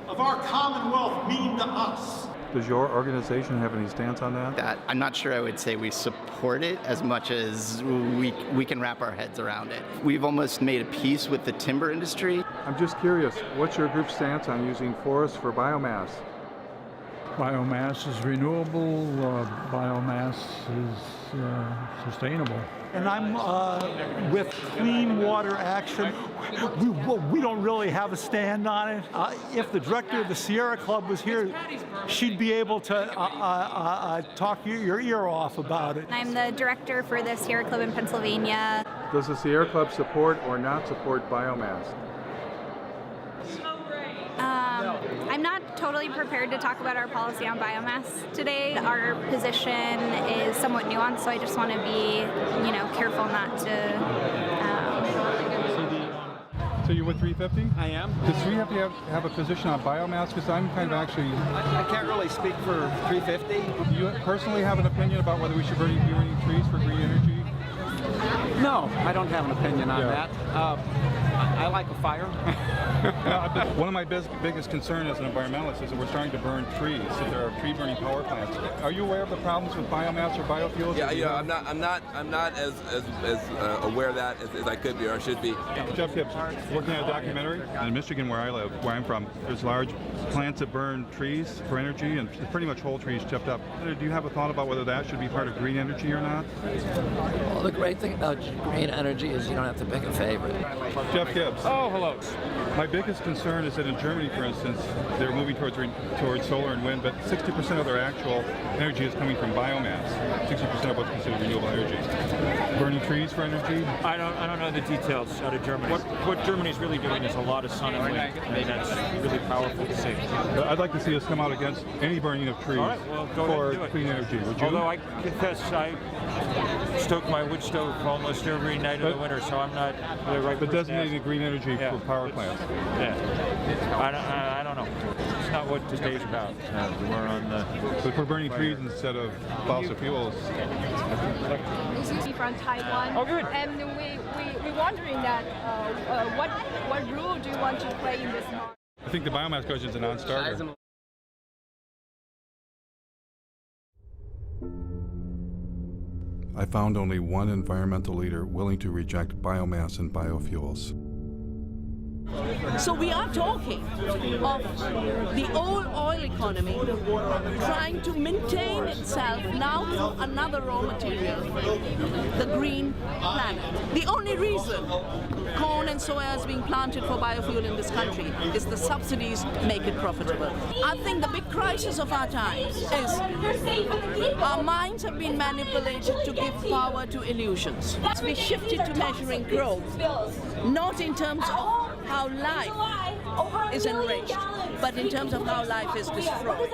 of our Commonwealth, mean to us. Does your organization have any stance on that? I'm not sure I would say we support it as much as we can wrap our heads around it. We've almost made a peace with the timber industry. I'm just curious, what's your group's stance on using forests for biomass? Biomass is renewable, biomass is sustainable. And I'm with Clean Water Action. We don't really have a stand on it. If the director of the Sierra Club was here, she'd be able to talk your ear off about it. I'm the director for the Sierra Club in Pennsylvania. Does the Sierra Club support or not support biomass? I'm not totally prepared to talk about our policy on biomass today. Our position is somewhat nuanced, so I just want to be, careful not to. So you're with 350? I am. Does 350 have a position on biomass? Because I'm kind of actually... I can't really speak for 350. Do you personally have an opinion about whether we should be burning trees for green energy? No, I don't have an opinion on that. I like a fire. One of my biggest concerns as an environmentalist is that we're starting to burn trees. So there are tree burning power plants. Are you aware of the problems with biomass or biofuels? Yeah, I'm not as aware of that as I could be or I should be. Jeff Gibbs, working on a documentary in Michigan, where I live, where I'm from. There's large plants that burn trees for energy, and pretty much whole trees chipped up. Do you have a thought about whether that should be part of green energy or not? Well, the great thing about green energy is you don't have to pick a favorite. Jeff Gibbs. Oh, hello. My biggest concern is that in Germany, for instance, they're moving towards solar and wind, but 60% of their actual energy is coming from biomass. 60% of what's considered renewable energy. Burning trees for energy? I don't know the details out of Germany. What Germany's really doing is a lot of sun and wind, and that's really powerful to see. I'd like to see us come out against any burning of trees for clean energy. Would you? Although I confess I stoke my wood stove almost every night of the winter, so I'm not the right person. But designating green energy for power plants. Yeah, I don't know. It's not what today's about. We're on the. But if we're burning trees instead of fossil fuels. From Taiwan. Oh, good. And we're wondering that what role do you want to play in this market? I think the biomass question is a non-starter. I found only one environmental leader willing to reject biomass and biofuels. So we are talking of the old oil economy trying to maintain itself now through another raw material, the green planet. The only reason corn and soya is being planted for biofuel in this country is the subsidies make it profitable. I think the big crisis of our times is our minds have been manipulated to give power to illusions. We shifted to measuring growth, not in terms of how life is enriched, but in terms of how life is destroyed.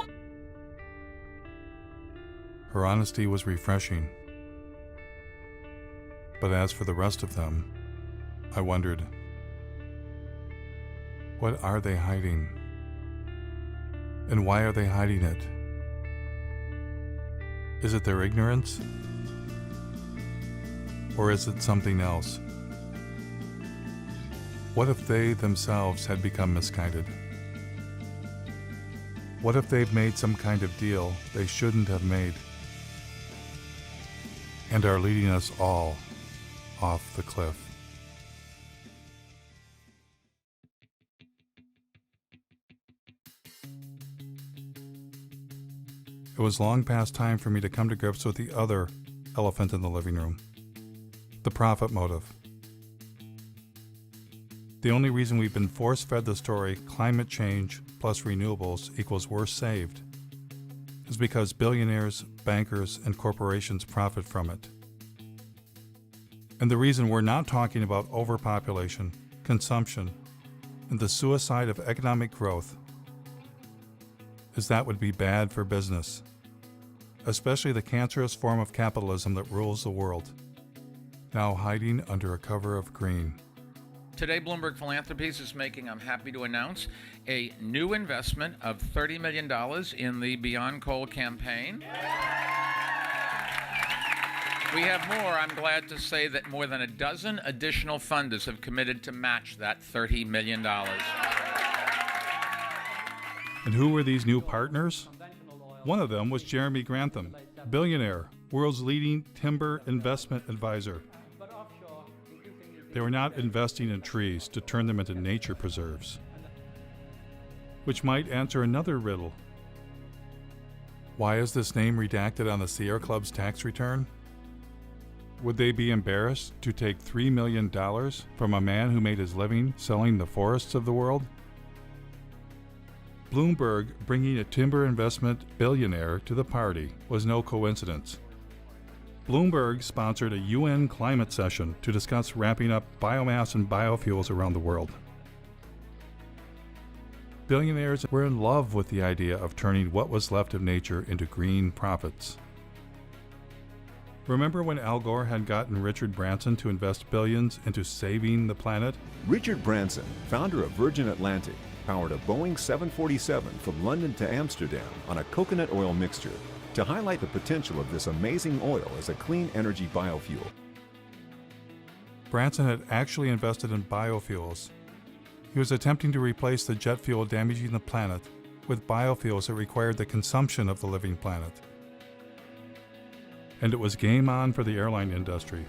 Her honesty was refreshing. But as for the rest of them, I wondered, what are they hiding? And why are they hiding it? Is it their ignorance? Or is it something else? What if they themselves had become misguided? What if they've made some kind of deal they shouldn't have made and are leading us all off the cliff? It was long past time for me to come to grips with the other elephant in the living room, the profit motive. The only reason we've been force-fed the story climate change plus renewables equals we're saved is because billionaires, bankers, and corporations profit from it. And the reason we're not talking about overpopulation, consumption, and the suicide of economic growth is that would be bad for business, especially the cancerous form of capitalism that rules the world, now hiding under a cover of green. Today, Bloomberg Philanthropies is making, I'm happy to announce, a new investment of $30 million in the Beyond Coal campaign. We have more. I'm glad to say that more than a dozen additional funders have committed to match that $30 million. And who were these new partners? One of them was Jeremy Grantham, billionaire, world's leading timber investment advisor. They were not investing in trees to turn them into nature preserves, which might answer another riddle. Why is this name redacted on the Sierra Club's tax return? Would they be embarrassed to take $3 million from a man who made his living selling the forests of the world? Bloomberg bringing a timber investment billionaire to the party was no coincidence. Bloomberg sponsored a UN climate session to discuss ramping up biomass and biofuels around the world. Billionaires were in love with the idea of turning what was left of nature into green profits. Remember when Al Gore had gotten Richard Branson to invest billions into saving the planet? Richard Branson, founder of Virgin Atlantic, powered a Boeing 747 from London to Amsterdam on a coconut oil mixture to highlight the potential of this amazing oil as a clean energy biofuel. Branson had actually invested in biofuels. He was attempting to replace the jet fuel damaging the planet with biofuels that required the consumption of the living planet. And it was game on for the airline industry.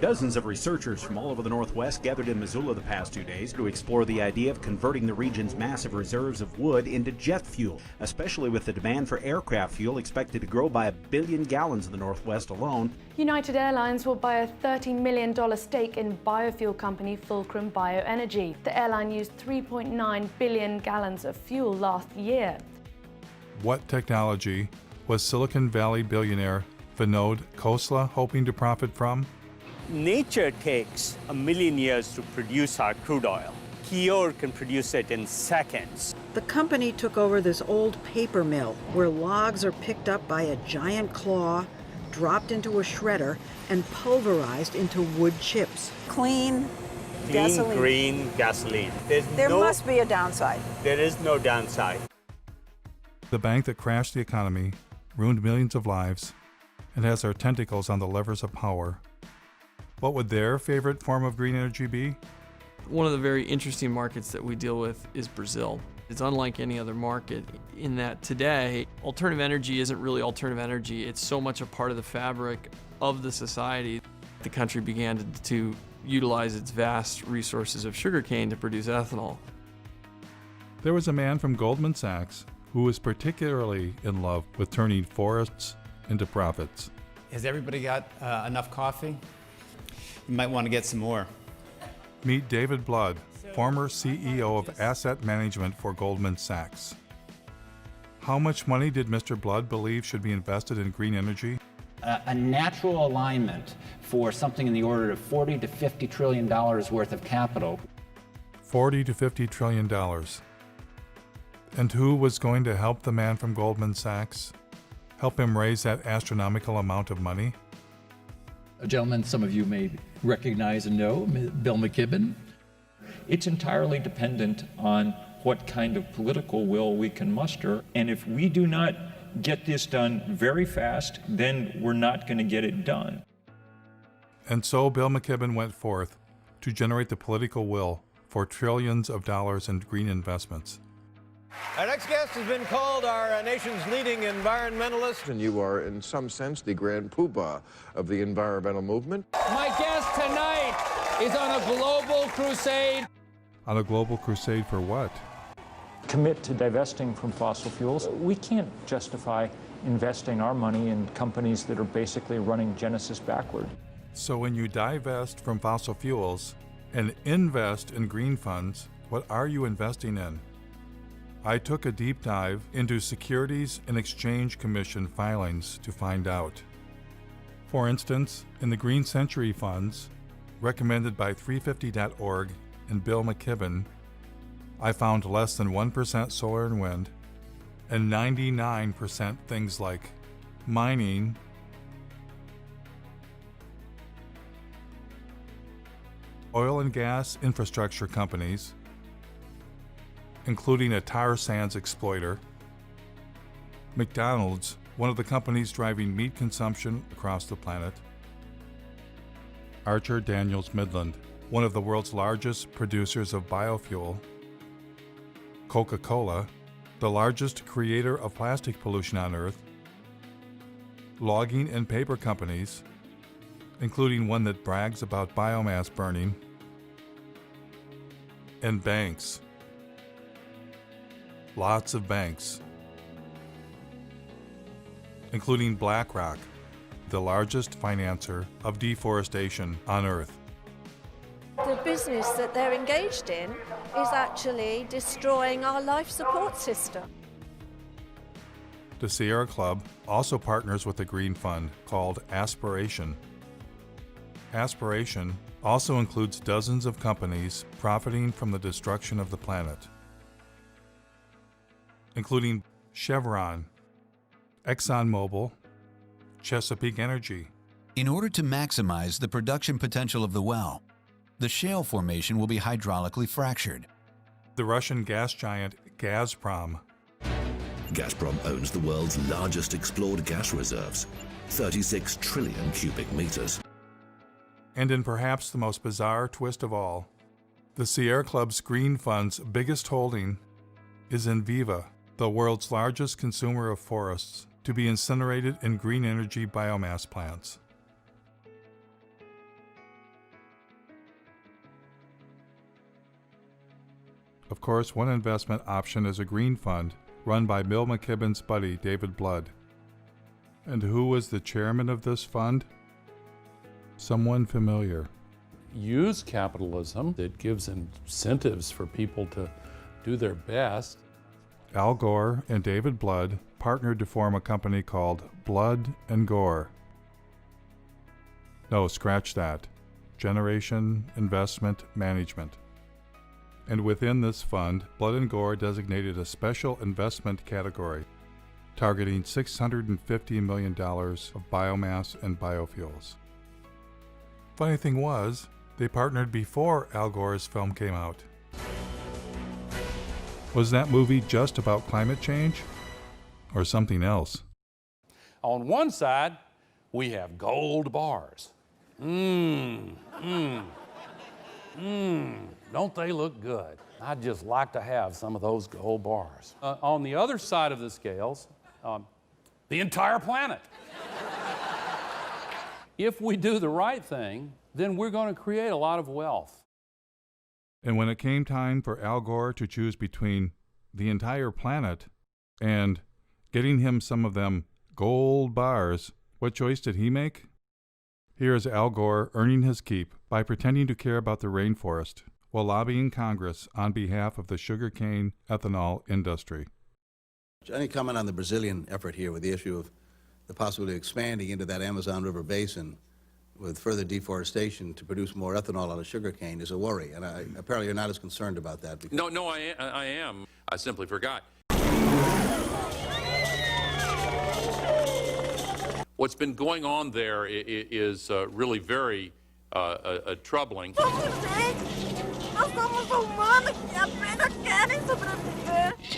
Dozens of researchers from all over the Northwest gathered in Missoula the past 2 days to explore the idea of converting the region's massive reserves of wood into jet fuel, especially with the demand for aircraft fuel expected to grow by 1 billion gallons in the Northwest alone. United Airlines will buy a $30 million stake in biofuel company Fulcrum Bioenergy. The airline used 3.9 billion gallons of fuel last year. What technology was Silicon Valley billionaire Vinod Khosla hoping to profit from? Nature takes 1 million years to produce our crude oil. Kior can produce it in seconds. The company took over this old paper mill where logs are picked up by a giant claw, dropped into a shredder, and pulverized into wood chips. Clean gasoline. Green gasoline. There must be a downside. There is no downside. The bank that crashed the economy, ruined millions of lives, and has their tentacles on the levers of power. What would their favorite form of green energy be? One of the very interesting markets that we deal with is Brazil. It's unlike any other market in that today, alternative energy isn't really alternative energy. It's so much a part of the fabric of the society. The country began to utilize its vast resources of sugarcane to produce ethanol. There was a man from Goldman Sachs who was particularly in love with turning forests into profits. Has everybody got enough coffee? You might want to get some more. Meet David Blood, former CEO of asset management for Goldman Sachs. How much money did Mr. Blood believe should be invested in green energy? A natural alignment for something in the order of $40 to $50 trillion worth of capital. $40 to $50 trillion. And who was going to help the man from Goldman Sachs? Help him raise that astronomical amount of money? A gentleman some of you may recognize and know, Bill McKibben. It's entirely dependent on what kind of political will we can muster. And if we do not get this done very fast, then we're not going to get it done. And so Bill McKibben went forth to generate the political will for trillions of dollars in green investments. Our next guest has been called our nation's leading environmentalist. And you are, in some sense, the grand poobah of the environmental movement. My guest tonight is on a global crusade. On a global crusade for what? Commit to divesting from fossil fuels. We can't justify investing our money in companies that are basically running Genesis backward. So when you divest from fossil fuels and invest in green funds, what are you investing in? I took a deep dive into Securities and Exchange Commission filings to find out. For instance, in the Green Century funds, recommended by 350.org and Bill McKibben, I found less than 1% solar and wind, and 99% things like mining, oil and gas infrastructure companies, including a tar sands exploiter, McDonald's, one of the companies driving meat consumption across the planet, Archer Daniels Midland, one of the world's largest producers of biofuel, Coca-Cola, the largest creator of plastic pollution on Earth, logging and paper companies, including one that brags about biomass burning, and banks. Lots of banks, including BlackRock, the largest financer of deforestation on Earth. The business that they're engaged in is actually destroying our life support system. The Sierra Club also partners with a green fund called Aspiration. Aspiration also includes dozens of companies profiting from the destruction of the planet, including Chevron, ExxonMobil, Chesapeake Energy. In order to maximize the production potential of the well, the shale formation will be hydraulically fractured. The Russian gas giant Gazprom. Gazprom owns the world's largest explored gas reserves, 36 trillion cubic meters. And in perhaps the most bizarre twist of all, the Sierra Club's Green Fund's biggest holding is Enviva, the world's largest consumer of forests, to be incinerated in green energy biomass plants. Of course, one investment option is a green fund run by Bill McKibben's buddy, David Blood. And who was the chairman of this fund? Someone familiar. Use capitalism that gives incentives for people to do their best. Al Gore and David Blood partnered to form a company called Blood and Gore. No, scratch that. Generation Investment Management. And within this fund, Blood and Gore designated a special investment category, targeting $650 million of biomass and biofuels. Funny thing was, they partnered before Al Gore's film came out. Was that movie just about climate change? Or something else? On one side, we have gold bars. Don't they look good? I'd just like to have some of those gold bars. On the other side of the scales, the entire planet. If we do the right thing, then we're going to create a lot of wealth. And when it came time for Al Gore to choose between the entire planet and getting him some of them gold bars, what choice did he make? Here is Al Gore earning his keep by pretending to care about the rainforest while lobbying Congress on behalf of the sugarcane ethanol industry. Any comment on the Brazilian effort here with the issue of the possibility of expanding into that Amazon River basin with further deforestation to produce more ethanol out of sugarcane is a worry, and apparently you're not as concerned about that. No, I am. I simply forgot. What's been going on there is really very troubling.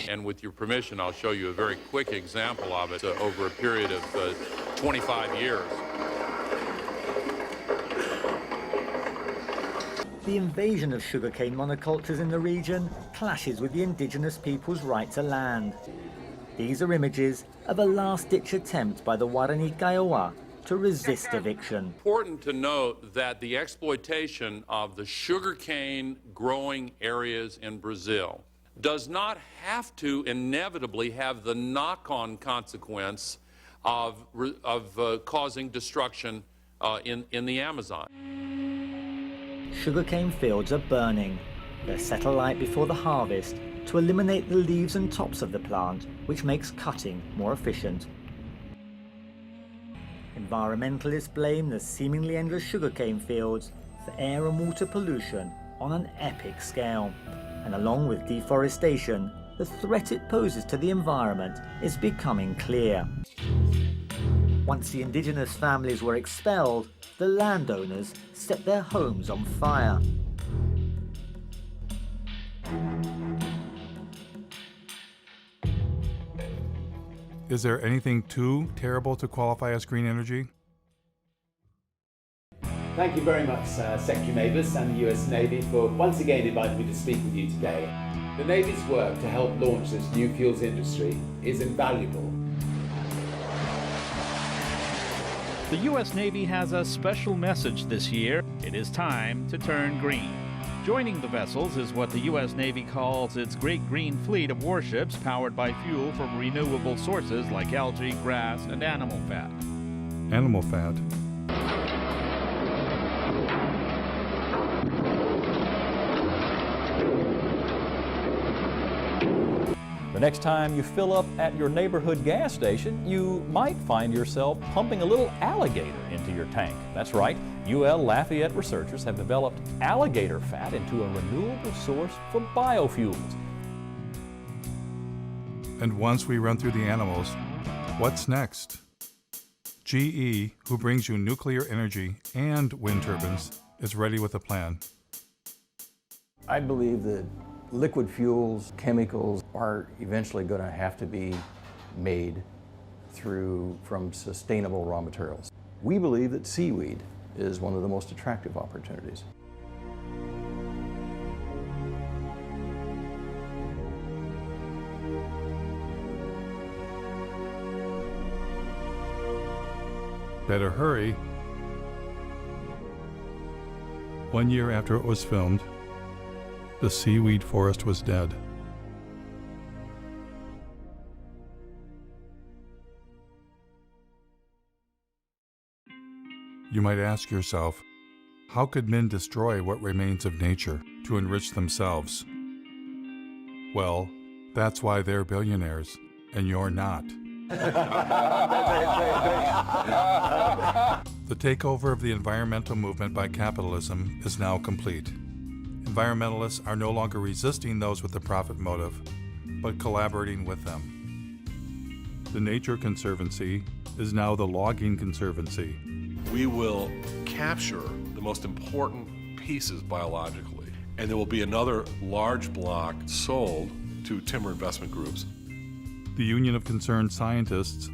And with your permission, I'll show you a very quick example of it over a period of 25 years. The invasion of sugarcane monocultures in the region clashes with the indigenous people's right to land. These are images of a last-ditch attempt by the Guarani Kaiowá to resist eviction. Important to note that the exploitation of the sugarcane growing areas in Brazil does not have to inevitably have the knock-on consequence of causing destruction in the Amazon. Sugarcane fields are burning. They're set alight before the harvest to eliminate the leaves and tops of the plant, which makes cutting more efficient. Environmentalists blame the seemingly endless sugarcane fields for air and water pollution on an epic scale. And along with deforestation, the threat it poses to the environment is becoming clear. Once the indigenous families were expelled, the landowners set their homes on fire. Is there anything too terrible to qualify as green energy? Thank you very much, Secretary Mavis and the US Navy for once again inviting me to speak with you today. The Navy's work to help launch this new fuels industry is invaluable. The U.S. Navy has a special message this year. It is time to turn green. Joining the vessels is what the U.S. Navy calls its Great Green Fleet of warships powered by fuel from renewable sources like algae, grass, and animal fat. Animal fat. The next time you fill up at your neighborhood gas station, you might find yourself pumping a little alligator into your tank. That's right, UL Lafayette researchers have developed alligator fat into a renewable source for biofuels. And once we run through the animals, what's next? GE, who brings you nuclear energy and wind turbines, is ready with a plan. I believe that liquid fuels, chemicals are eventually going to have to be made from sustainable raw materials. We believe that seaweed is one of the most attractive opportunities. Better hurry. 1 year after it was filmed, the seaweed forest was dead. You might ask yourself, how could men destroy what remains of nature to enrich themselves? Well, that's why they're billionaires, and you're not. The takeover of the environmental movement by capitalism is now complete. Environmentalists are no longer resisting those with the profit motive, but collaborating with them. The Nature Conservancy is now the Logging Conservancy. We will capture the most important pieces biologically, and there will be another large block sold to timber investment groups. The Union of Concerned Scientists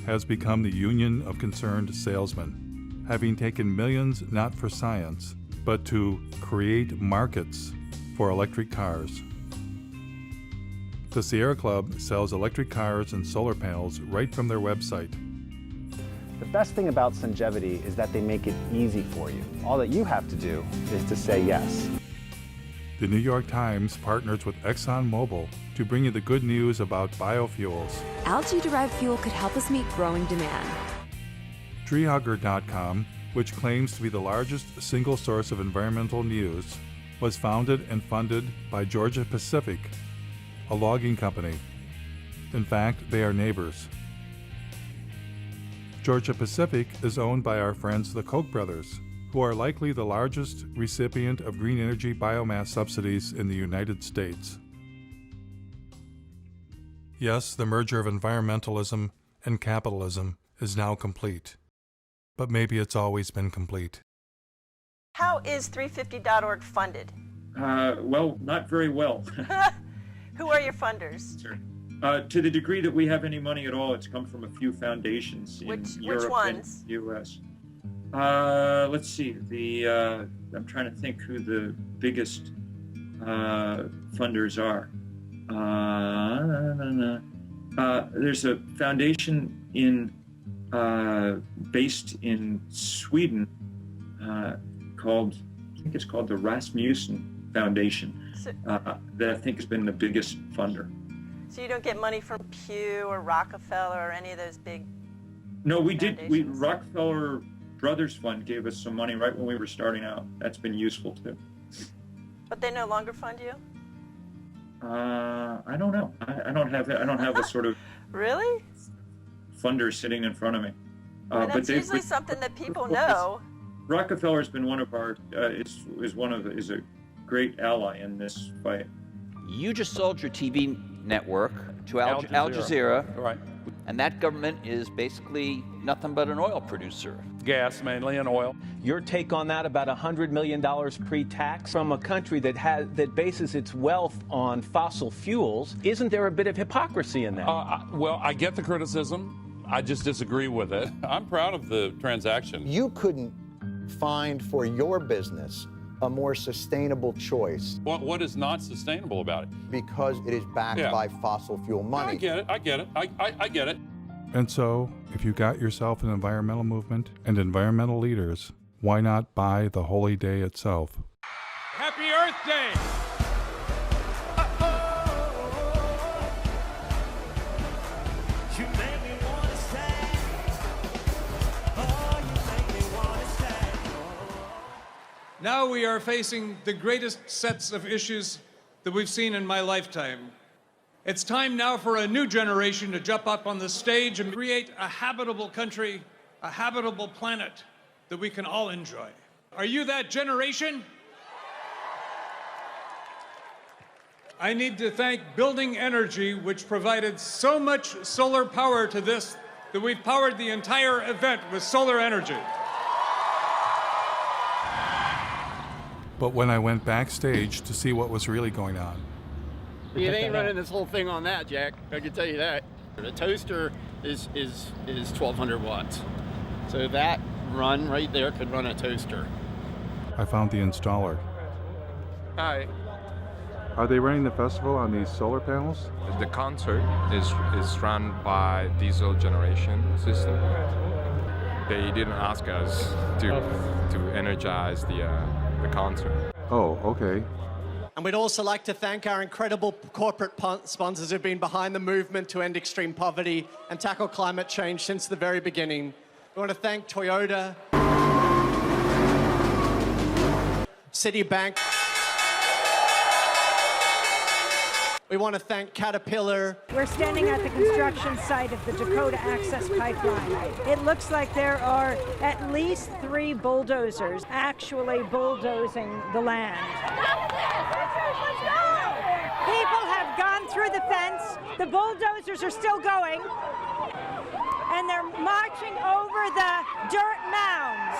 has become the Union of Concerned Salesmen, having taken millions not for science, but to create markets for electric cars. The Sierra Club sells electric cars and solar panels right from their website. The best thing about Sungevity is that they make it easy for you. All that you have to do is to say yes. The New York Times partners with ExxonMobil to bring you the good news about biofuels. Algae-derived fuel could help us meet growing demand. Treehugger.com, which claims to be the largest single source of environmental news, was founded and funded by Georgia Pacific, a logging company. In fact, they are neighbors. Georgia Pacific is owned by our friends the Koch brothers, who are likely the largest recipient of green energy biomass subsidies in the United States. Yes, the merger of environmentalism and capitalism is now complete. But maybe it's always been complete. How is 350.org funded? Well, not very well. Who are your funders? Sure. To the degree that we have any money at all, it's come from a few foundations in Europe which ones? and the U.S. Let's see. I'm trying to think who the biggest funders are. There's a foundation based in Sweden called, I think it's called the Rasmussen Foundation, that I think has been the biggest funder. So you don't get money from Pew or Rockefeller or any of those big No, we did. Rockefeller Brothers Fund gave us some money right when we were starting out. That's been useful too. But they no longer fund you? I don't know. I don't have a sort of really funder sitting in front of me. And that's usually something that people know. Rockefeller's been one of our is a great ally in this fight. You just sold your TV network to Al Jazeera. Right. And that government is basically nothing but an oil producer. Gas mainly and oil. Your take on that, about $100 million pre-tax from a country that bases its wealth on fossil fuels. Isn't there a bit of hypocrisy in that? Well, I get the criticism. I just disagree with it. I'm proud of the transaction. You couldn't find for your business a more sustainable choice. What is not sustainable about it? Because it is backed by fossil fuel money. I get it. I get it. And so, if you got yourself an environmental movement and environmental leaders, why not buy the holy day itself? Happy Earth Day! Now we are facing the greatest sets of issues that we've seen in my lifetime. It's time now for a new generation to jump up on the stage and create a habitable country, a habitable planet that we can all enjoy. Are you that generation? I need to thank Building Energy, which provided so much solar power to this that we've powered the entire event with solar energy. But when I went backstage to see what was really going on, You ain't running this whole thing on that, Jack. I can tell you that. The toaster is 1,200 watts. So that run right there could run a toaster. I found the installer. Hi. Are they running the festival on these solar panels? The concert is run by diesel generation system. They didn't ask us to energize the concert. Oh, okay. And we'd also like to thank our incredible corporate sponsors who've been behind the movement to end extreme poverty and tackle climate change since the very beginning. We want to thank Toyota, Citibank. We want to thank Caterpillar. We're standing at the construction site of the Dakota Access Pipeline. It looks like there are at least 3 bulldozers actually bulldozing the land. People have gone through the fence. The bulldozers are still going. And they're marching over the dirt mounds.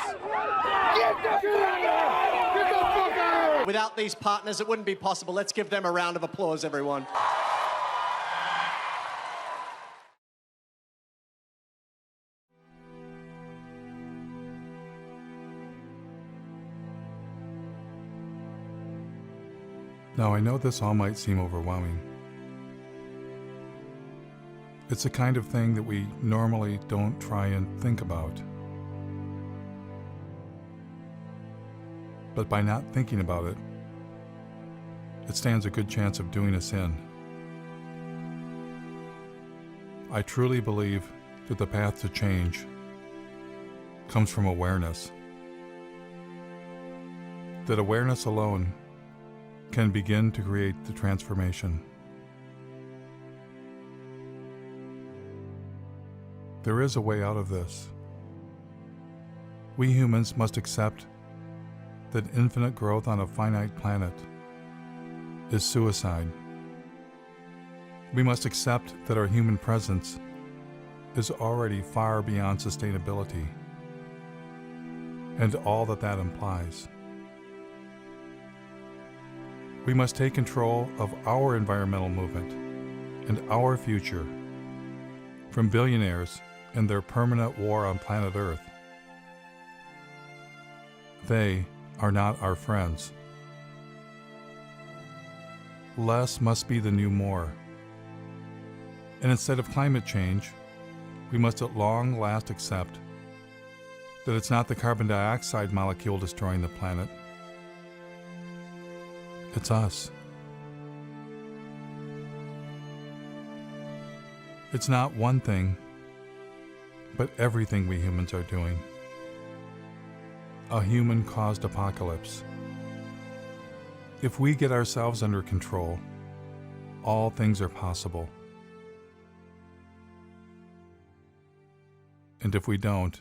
Without these partners, it wouldn't be possible. Let's give them a round of applause, everyone. Now I know this all might seem overwhelming. It's the kind of thing that we normally don't try and think about. But by not thinking about it, it stands a good chance of doing us in. I truly believe that the path to change comes from awareness. That awareness alone can begin to create the transformation. There is a way out of this. We humans must accept that infinite growth on a finite planet is suicide. We must accept that our human presence is already far beyond sustainability and all that that implies. We must take control of our environmental movement and our future from billionaires and their permanent war on planet Earth. They are not our friends. Less must be the new more. And instead of climate change, we must at long last accept that it's not the carbon dioxide molecule destroying the planet. It's us. It's not one thing, but everything we humans are doing. A human-caused apocalypse. If we get ourselves under control, all things are possible. And if we don't,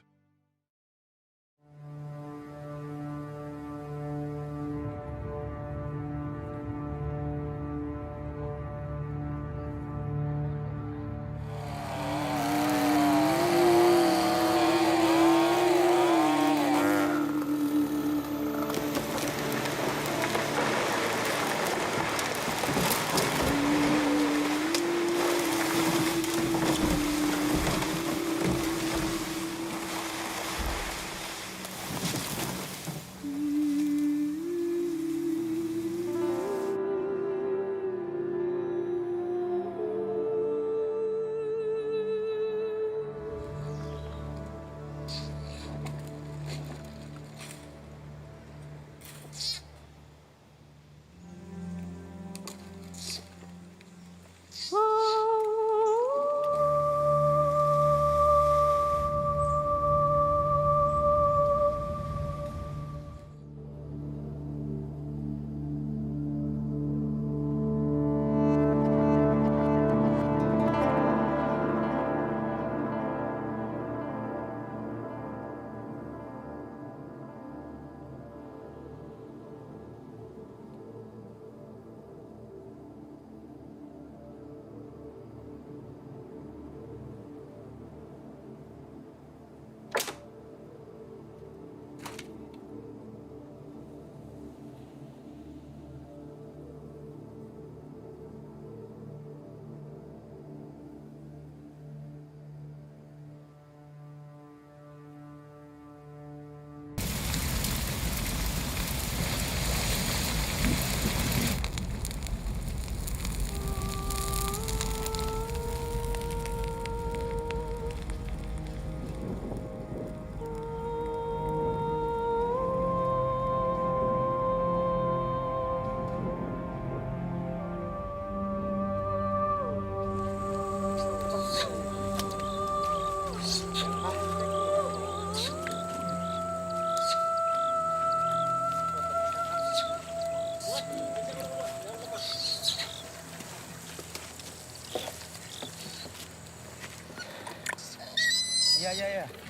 Yeah.